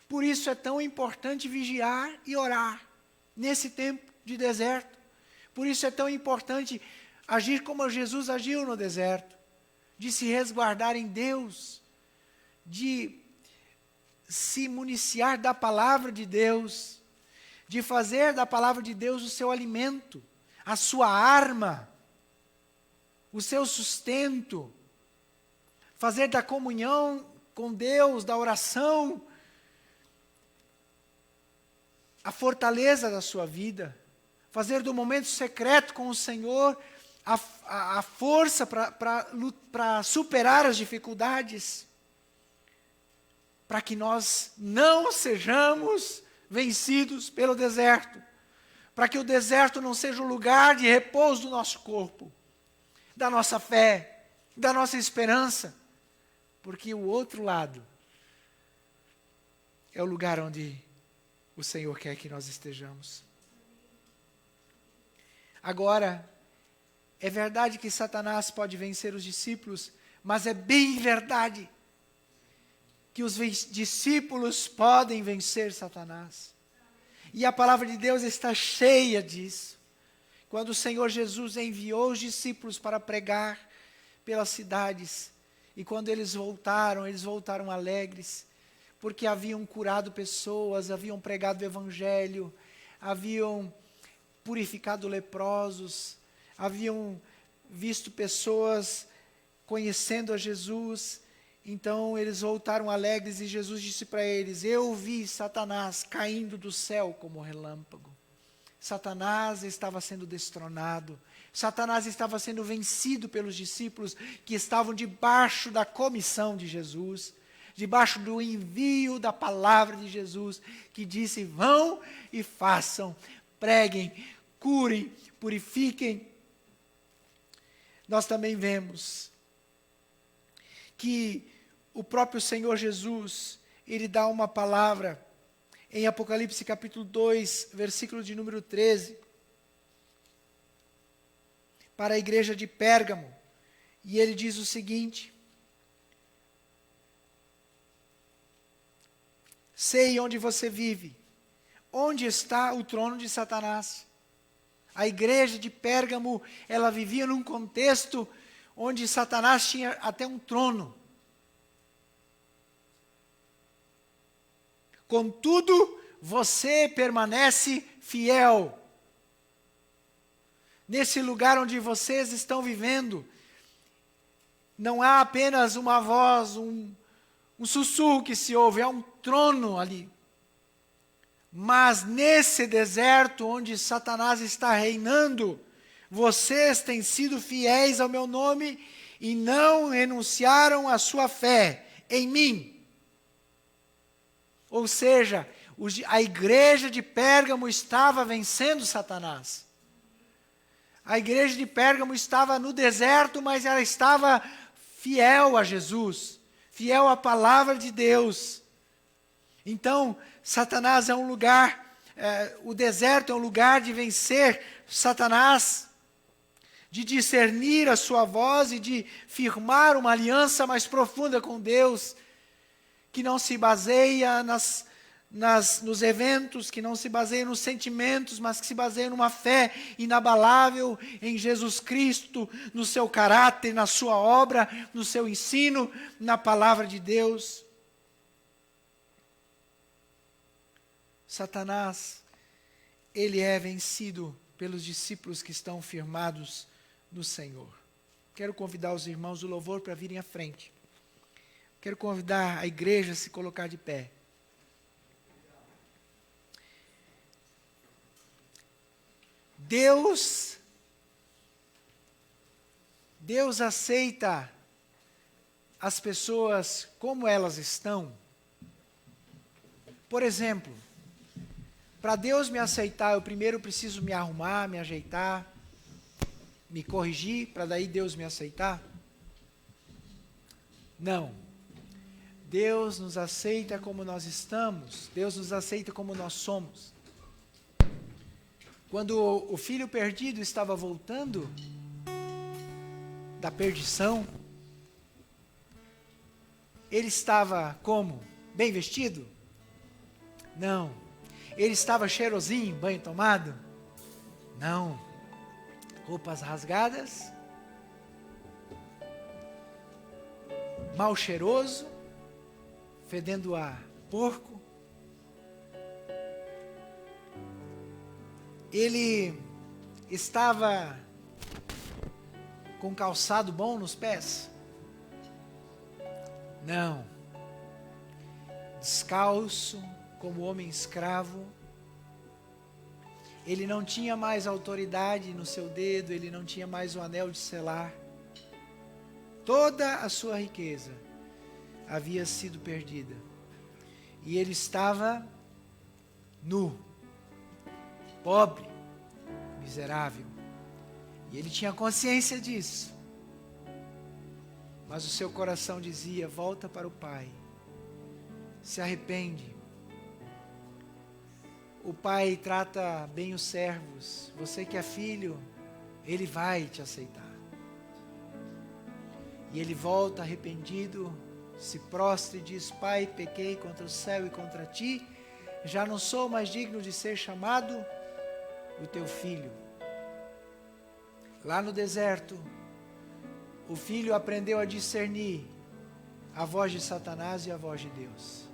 Por isso é tão importante vigiar e orar nesse tempo de deserto. Por isso é tão importante agir como Jesus agiu no deserto. De se resguardar em Deus, de se municiar da palavra de Deus, de fazer da palavra de Deus o seu alimento, a sua arma, o seu sustento, fazer da comunhão com Deus, da oração, a fortaleza da sua vida, fazer do momento secreto com o Senhor a força para superar as dificuldades, para que nós não sejamos vencidos pelo deserto, para que o deserto não seja o lugar de repouso do nosso corpo, da nossa fé, da nossa esperança, porque o outro lado é o lugar onde o Senhor quer que nós estejamos. Agora, é verdade que Satanás pode vencer os discípulos, mas é bem verdade que os discípulos podem vencer Satanás. E a palavra de Deus está cheia disso. Quando o Senhor Jesus enviou os discípulos para pregar pelas cidades, e quando eles voltaram alegres, porque haviam curado pessoas, haviam pregado o evangelho, haviam purificado leprosos, haviam visto pessoas conhecendo a Jesus. Então eles voltaram alegres e Jesus disse para eles: eu vi Satanás caindo do céu como relâmpago. Satanás estava sendo destronado. Satanás estava sendo vencido pelos discípulos que estavam debaixo da comissão de Jesus, debaixo do envio da palavra de Jesus, que disse: vão e façam, preguem, curem, purifiquem. Nós também vemos que o próprio Senhor Jesus, ele dá uma palavra em Apocalipse capítulo 2, versículo de número 13, para a igreja de Pérgamo, e ele diz o seguinte: sei onde você vive, onde está o trono de Satanás. A igreja de Pérgamo, ela vivia num contexto onde Satanás tinha até um trono. Contudo, você permanece fiel. Nesse lugar onde vocês estão vivendo, não há apenas uma voz, um sussurro que se ouve, há um trono ali. Mas nesse deserto onde Satanás está reinando, vocês têm sido fiéis ao meu nome e não renunciaram à sua fé em mim. Ou seja, a igreja de Pérgamo estava vencendo Satanás. A igreja de Pérgamo estava no deserto, mas ela estava fiel a Jesus, fiel à palavra de Deus. Então, Satanás é um lugar, o deserto é um lugar de vencer Satanás, de discernir a sua voz e de firmar uma aliança mais profunda com Deus, que não se baseia nos eventos, que não se baseia nos sentimentos, mas que se baseia numa fé inabalável em Jesus Cristo, no seu caráter, na sua obra, no seu ensino, na palavra de Deus. Satanás, ele é vencido pelos discípulos que estão firmados no Senhor. Quero convidar os irmãos do louvor para virem à frente. Quero convidar a igreja a se colocar de pé. Deus aceita as pessoas como elas estão. Por exemplo, para Deus me aceitar, eu primeiro preciso me arrumar, me ajeitar, me corrigir, para daí Deus me aceitar? Não. Deus nos aceita como nós estamos, Deus nos aceita como nós somos. Quando o filho perdido estava voltando da perdição, ele estava como? Bem vestido? Não. Ele estava cheirosinho, banho tomado? Não. Roupas rasgadas? Mal cheiroso? Fedendo a porco? Ele estava com calçado bom nos pés? Não. Descalço, como homem escravo. Ele não tinha mais autoridade no seu dedo, ele não tinha mais o anel de selar. Toda a sua riqueza havia sido perdida. E ele estava nu, pobre, miserável. E ele tinha consciência disso. Mas o seu coração dizia: volta para o Pai. Se arrepende. O Pai trata bem os servos. Você que é filho, Ele vai te aceitar. E ele volta arrependido, se prostra e diz: Pai, pequei contra o céu e contra ti, já não sou mais digno de ser chamado o teu filho. Lá no deserto, o filho aprendeu a discernir a voz de Satanás e a voz de Deus.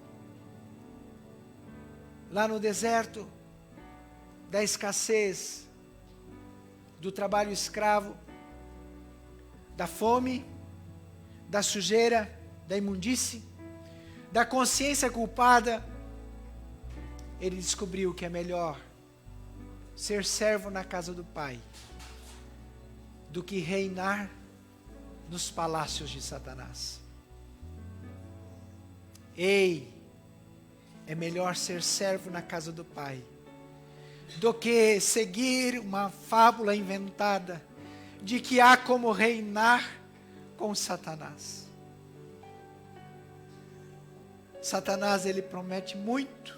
Lá no deserto, da escassez, do trabalho escravo, da fome, da sujeira, da imundície, da consciência culpada, ele descobriu que é melhor ser servo na casa do Pai do que reinar nos palácios de Satanás. Ei, é melhor ser servo na casa do Pai do que seguir uma fábula inventada de que há como reinar com Satanás. Satanás, ele promete muito,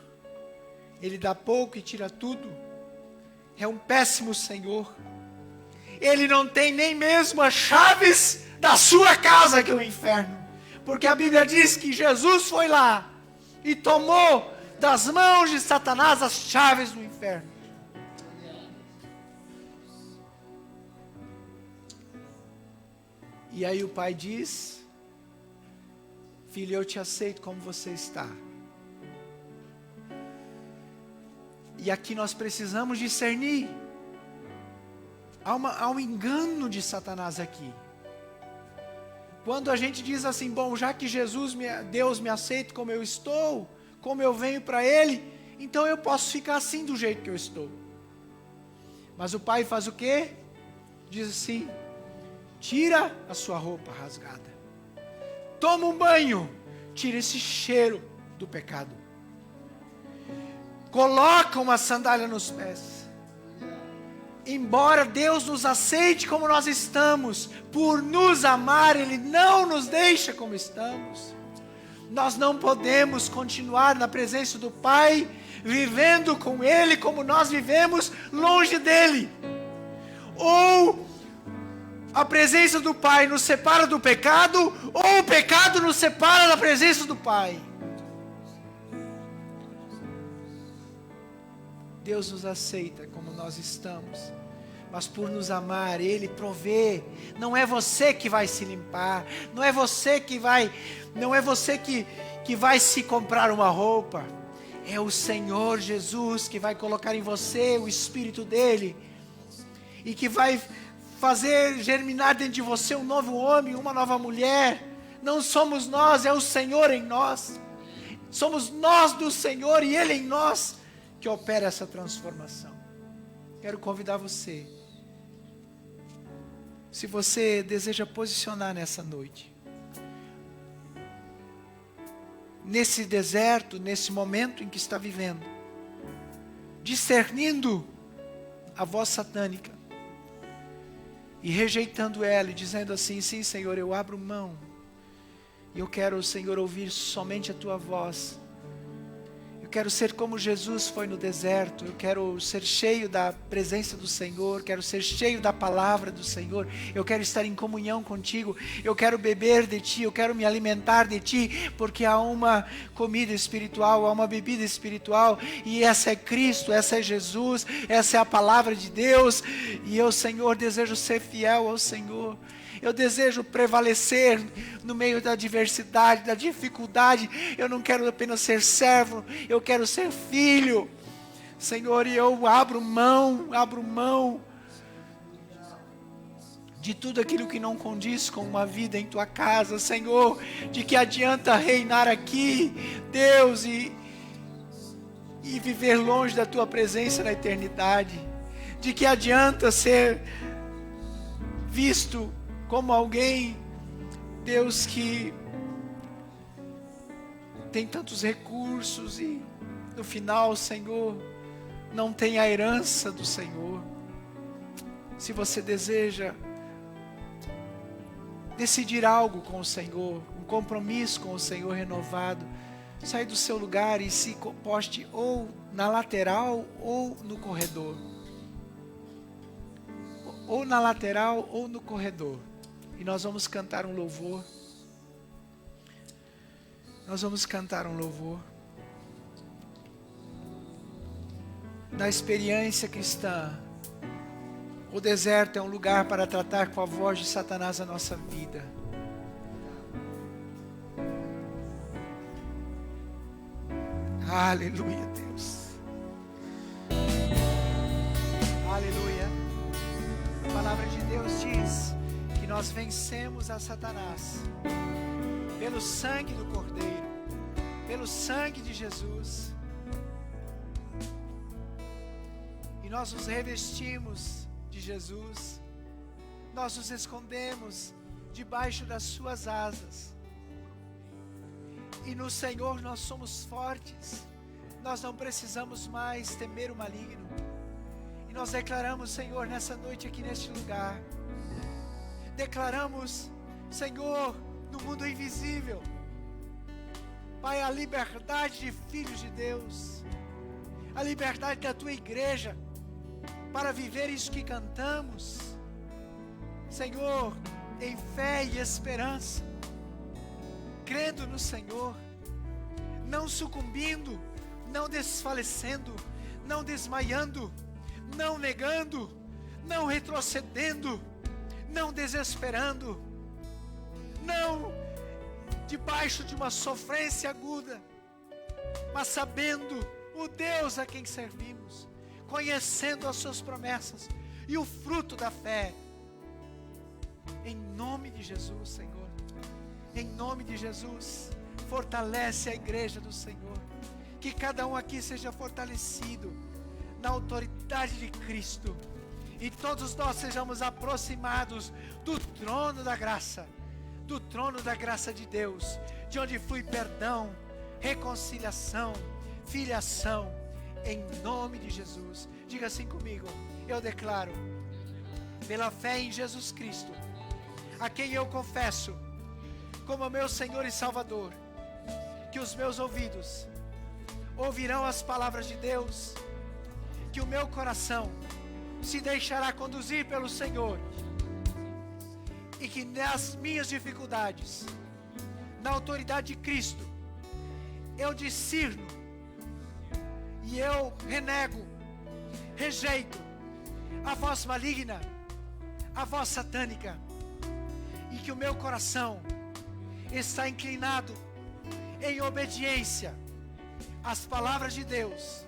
ele dá pouco e tira tudo, é um péssimo senhor. Ele não tem nem mesmo as chaves da sua casa, que é o inferno, porque a Bíblia diz que Jesus foi lá e tomou das mãos de Satanás as chaves do inferno. E aí o Pai diz: filho, eu te aceito como você está. E aqui nós precisamos discernir. Há um engano de Satanás aqui. Quando a gente diz assim: bom, já que Deus me aceita como eu estou, como eu venho para Ele, então eu posso ficar assim do jeito que eu estou. Mas o Pai faz o quê? Diz assim: tira a sua roupa rasgada, toma um banho, tira esse cheiro do pecado, coloca uma sandália nos pés. Embora Deus nos aceite como nós estamos, por nos amar, Ele não nos deixa como estamos. Nós não podemos continuar na presença do Pai, vivendo com Ele como nós vivemos longe dEle. Ou a presença do Pai nos separa do pecado, ou o pecado nos separa da presença do Pai. Deus nos aceita como nós estamos, mas por nos amar, Ele provê. Não é você que vai se limpar, não é você que vai se comprar uma roupa. É o Senhor Jesus que vai colocar em você o Espírito dEle, e que vai fazer germinar dentro de você um novo homem, uma nova mulher. Não somos nós, é o Senhor em nós. Somos nós do Senhor e Ele em nós que opera essa transformação. Quero convidar você, se você deseja posicionar nessa noite, nesse deserto, nesse momento em que está vivendo, discernindo a voz satânica e rejeitando ela e dizendo assim: sim, Senhor, eu abro mão, e eu quero, Senhor, ouvir somente a Tua voz. Eu quero ser como Jesus foi no deserto. Eu quero ser cheio da presença do Senhor. Quero ser cheio da palavra do Senhor. Eu quero estar em comunhão contigo. Eu quero beber de Ti. Eu quero me alimentar de Ti. Porque há uma comida espiritual, há uma bebida espiritual. E essa é Cristo, essa é Jesus. Essa é a palavra de Deus. E eu, Senhor, desejo ser fiel ao Senhor. Eu desejo prevalecer no meio da adversidade, da dificuldade. Eu não quero apenas ser servo, eu quero ser filho. Senhor, e eu abro mão de tudo aquilo que não condiz com uma vida em tua casa, Senhor. De que adianta reinar aqui, Deus, e viver longe da tua presença na eternidade. De que adianta ser visto como alguém, Deus, que tem tantos recursos e no final, Senhor, não tem a herança do Senhor. Se você deseja decidir algo com o Senhor, um compromisso com o Senhor renovado, sai do seu lugar e se poste ou na lateral ou no corredor. Ou na lateral ou no corredor. E nós vamos cantar um louvor. Nós vamos cantar um louvor. Na experiência cristã, o deserto é um lugar para tratar com a voz de Satanás a nossa vida. Aleluia, Deus. Aleluia. A palavra de Deus diz que nós vencemos a Satanás pelo sangue do Cordeiro, pelo sangue de Jesus. E nós nos revestimos de Jesus, nós nos escondemos debaixo das suas asas, e no Senhor nós somos fortes, nós não precisamos mais temer o maligno. E nós declaramos, Senhor, nessa noite aqui neste lugar, declaramos, Senhor, no mundo invisível, Pai, a liberdade de filhos de Deus, a liberdade da tua igreja, para viver isso que cantamos, Senhor, em fé e esperança, crendo no Senhor, não sucumbindo, não desfalecendo, não desmaiando, não negando, não retrocedendo, não desesperando, não debaixo de uma sofrência aguda, mas sabendo o Deus a quem servimos, conhecendo as suas promessas e o fruto da fé. Em nome de Jesus, Senhor, em nome de Jesus, fortalece a igreja do Senhor, que cada um aqui seja fortalecido na autoridade de Cristo, e todos nós sejamos aproximados do trono da graça de Deus, de onde flui perdão, reconciliação, filiação, em nome de Jesus. Diga assim comigo: eu declaro, pela fé em Jesus Cristo, a quem eu confesso como meu Senhor e Salvador, que os meus ouvidos ouvirão as palavras de Deus, que o meu coração se deixará conduzir pelo Senhor, e que nas minhas dificuldades, na autoridade de Cristo, eu discerno e eu renego, rejeito a voz maligna, a voz satânica, e que o meu coração está inclinado em obediência às palavras de Deus,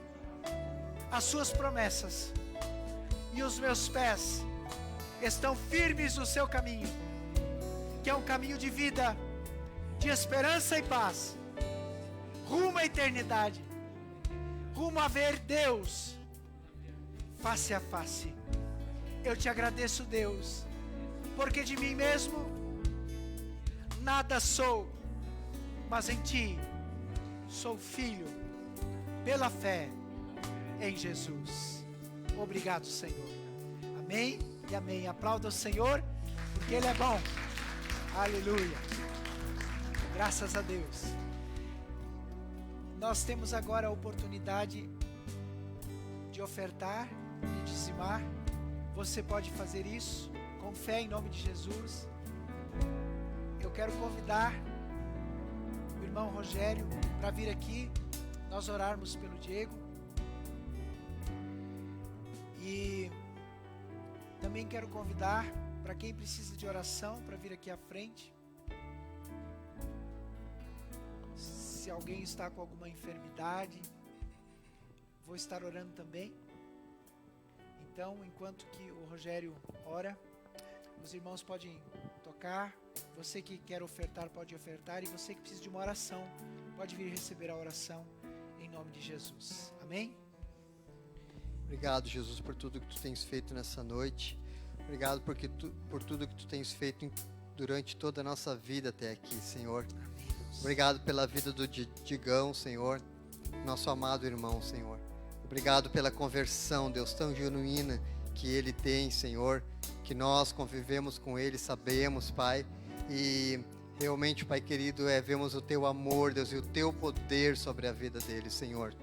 às suas promessas, e os meus pés estão firmes no seu caminho, que é um caminho de vida, de esperança e paz, rumo à eternidade, rumo a ver Deus face a face. Eu te agradeço, Deus, porque de mim mesmo nada sou, mas em ti sou filho, pela fé em Jesus. Obrigado, Senhor. Amém e amém. Aplauda o Senhor, porque Ele é bom. Aleluia. Graças a Deus. Nós temos agora a oportunidade de ofertar, de dizimar. Você pode fazer isso com fé em nome de Jesus. Eu quero convidar o irmão Rogério para vir aqui, nós orarmos pelo Diego. E também quero convidar para quem precisa de oração para vir aqui à frente. Se alguém está com alguma enfermidade, vou estar orando também. Então, enquanto que o Rogério ora, os irmãos podem tocar. Você que quer ofertar, pode ofertar. E você que precisa de uma oração, pode vir receber a oração em nome de Jesus. Amém? Obrigado, Jesus, por tudo que tu tens feito nessa noite. Obrigado por tudo que tu tens feito durante toda a nossa vida até aqui, Senhor. Amém. Obrigado pela vida do Digão, Senhor, nosso amado irmão, Senhor. Obrigado pela conversão, Deus, tão genuína que ele tem, Senhor, que nós convivemos com ele, sabemos, Pai, e realmente, Pai querido, vemos o teu amor, Deus, e o teu poder sobre a vida dele, Senhor.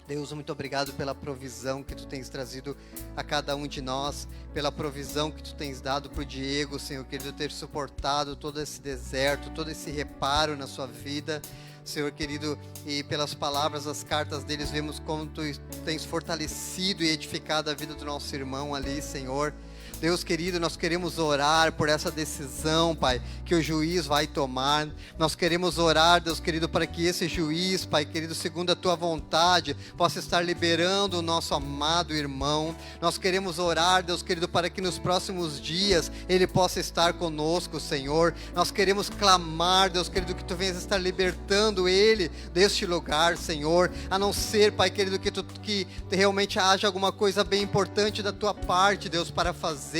Deus, muito obrigado pela provisão que tu tens trazido a cada um de nós, pela provisão que tu tens dado para o Diego, Senhor querido, ter suportado todo esse deserto, todo esse reparo na sua vida, Senhor querido, e pelas palavras, as cartas deles, vemos como tu tens fortalecido e edificado a vida do nosso irmão ali, Senhor. Deus querido, nós queremos orar por essa decisão, Pai, que o juiz vai tomar. Nós queremos orar, Deus querido, para que esse juiz, Pai querido, segundo a tua vontade, possa estar liberando o nosso amado irmão. Nós queremos orar, Deus querido, para que nos próximos dias ele possa estar conosco, Senhor. Nós queremos clamar, Deus querido, que tu venhas estar libertando ele deste lugar, Senhor. A não ser, Pai querido, que realmente haja alguma coisa bem importante da tua parte, Deus, para fazer.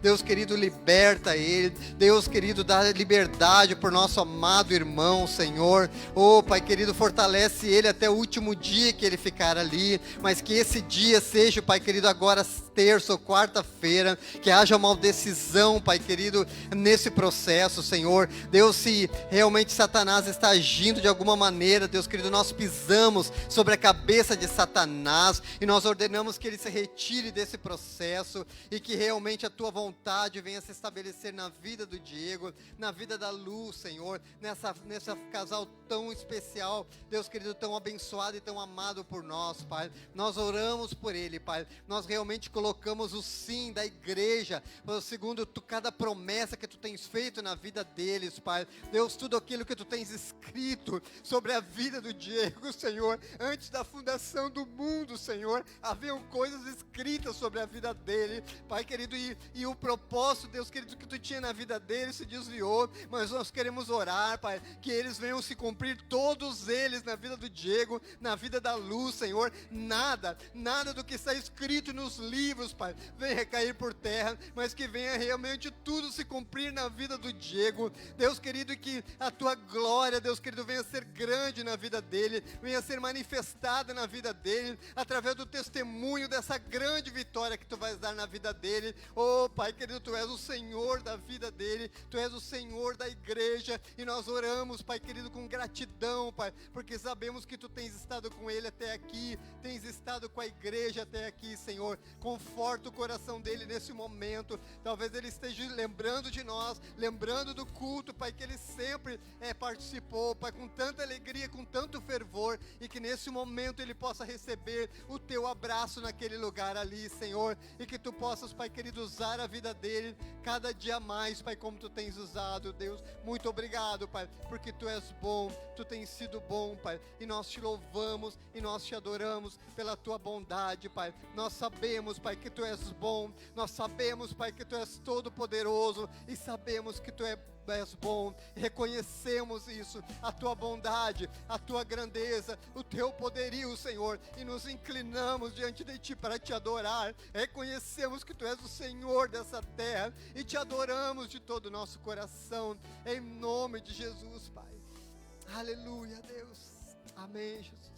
Deus querido, liberta ele. Deus querido, dá liberdade por nosso amado irmão, Senhor. Oh, Pai querido, fortalece ele até o último dia que ele ficar ali, mas que esse dia seja, Pai querido, agora terça ou quarta-feira, que haja uma decisão, Pai querido, nesse processo, Senhor. Deus, se realmente Satanás está agindo de alguma maneira, Deus querido, nós pisamos sobre a cabeça de Satanás e nós ordenamos que ele se retire desse processo e que realmente a tua vontade venha se estabelecer na vida do Diego, na vida da Lu, Senhor, nessa casal tão especial, Deus querido, tão abençoado e tão amado por nós, Pai. Nós oramos por ele, Pai. Nós realmente colocamos o sim da igreja, segundo cada promessa que tu tens feito na vida deles, Pai. Deus, tudo aquilo que tu tens escrito sobre a vida do Diego, Senhor, antes da fundação do mundo, Senhor, haviam coisas escritas sobre a vida dele, Pai querido, e o propósito, Deus querido, que tu tinha na vida dele se desviou, mas nós queremos orar, Pai, que eles venham se cumprir, todos eles, na vida do Diego, na vida da Luz, Senhor. Nada do que está escrito nos livros, Pai, venha recair por terra, mas que venha realmente tudo se cumprir na vida do Diego, Deus querido, e que a tua glória, Deus querido, venha ser grande na vida dele, venha ser manifestada na vida dele, através do testemunho dessa grande vitória que tu vais dar na vida dele. Oh, Pai querido, tu és o Senhor da vida dele, tu és o Senhor da igreja, e nós oramos, Pai querido, com gratidão, Pai, porque sabemos que tu tens estado com ele até aqui, tens estado com a igreja até aqui, Senhor. Conforta o coração dele nesse momento, talvez ele esteja lembrando de nós, lembrando do culto, Pai, que ele sempre participou, Pai, com tanta alegria, com tanto fervor, e que nesse momento ele possa receber o teu abraço naquele lugar ali, Senhor, e que tu possas, Pai querido, usar a vida dele cada dia mais, Pai, como tu tens usado, Deus. Muito obrigado, Pai, porque tu és bom, tu tens sido bom, Pai, e nós te louvamos e nós te adoramos pela tua bondade, Pai. Nós sabemos, Pai, que tu és bom, nós sabemos, Pai, que tu és todo poderoso, e sabemos que tu és bom, reconhecemos isso, a tua bondade, a tua grandeza, o teu poderio, Senhor, e nos inclinamos diante de ti para te adorar. Reconhecemos que tu és o Senhor dessa terra e te adoramos de todo o nosso coração, em nome de Jesus, Pai. Aleluia, Deus. Amém, Jesus.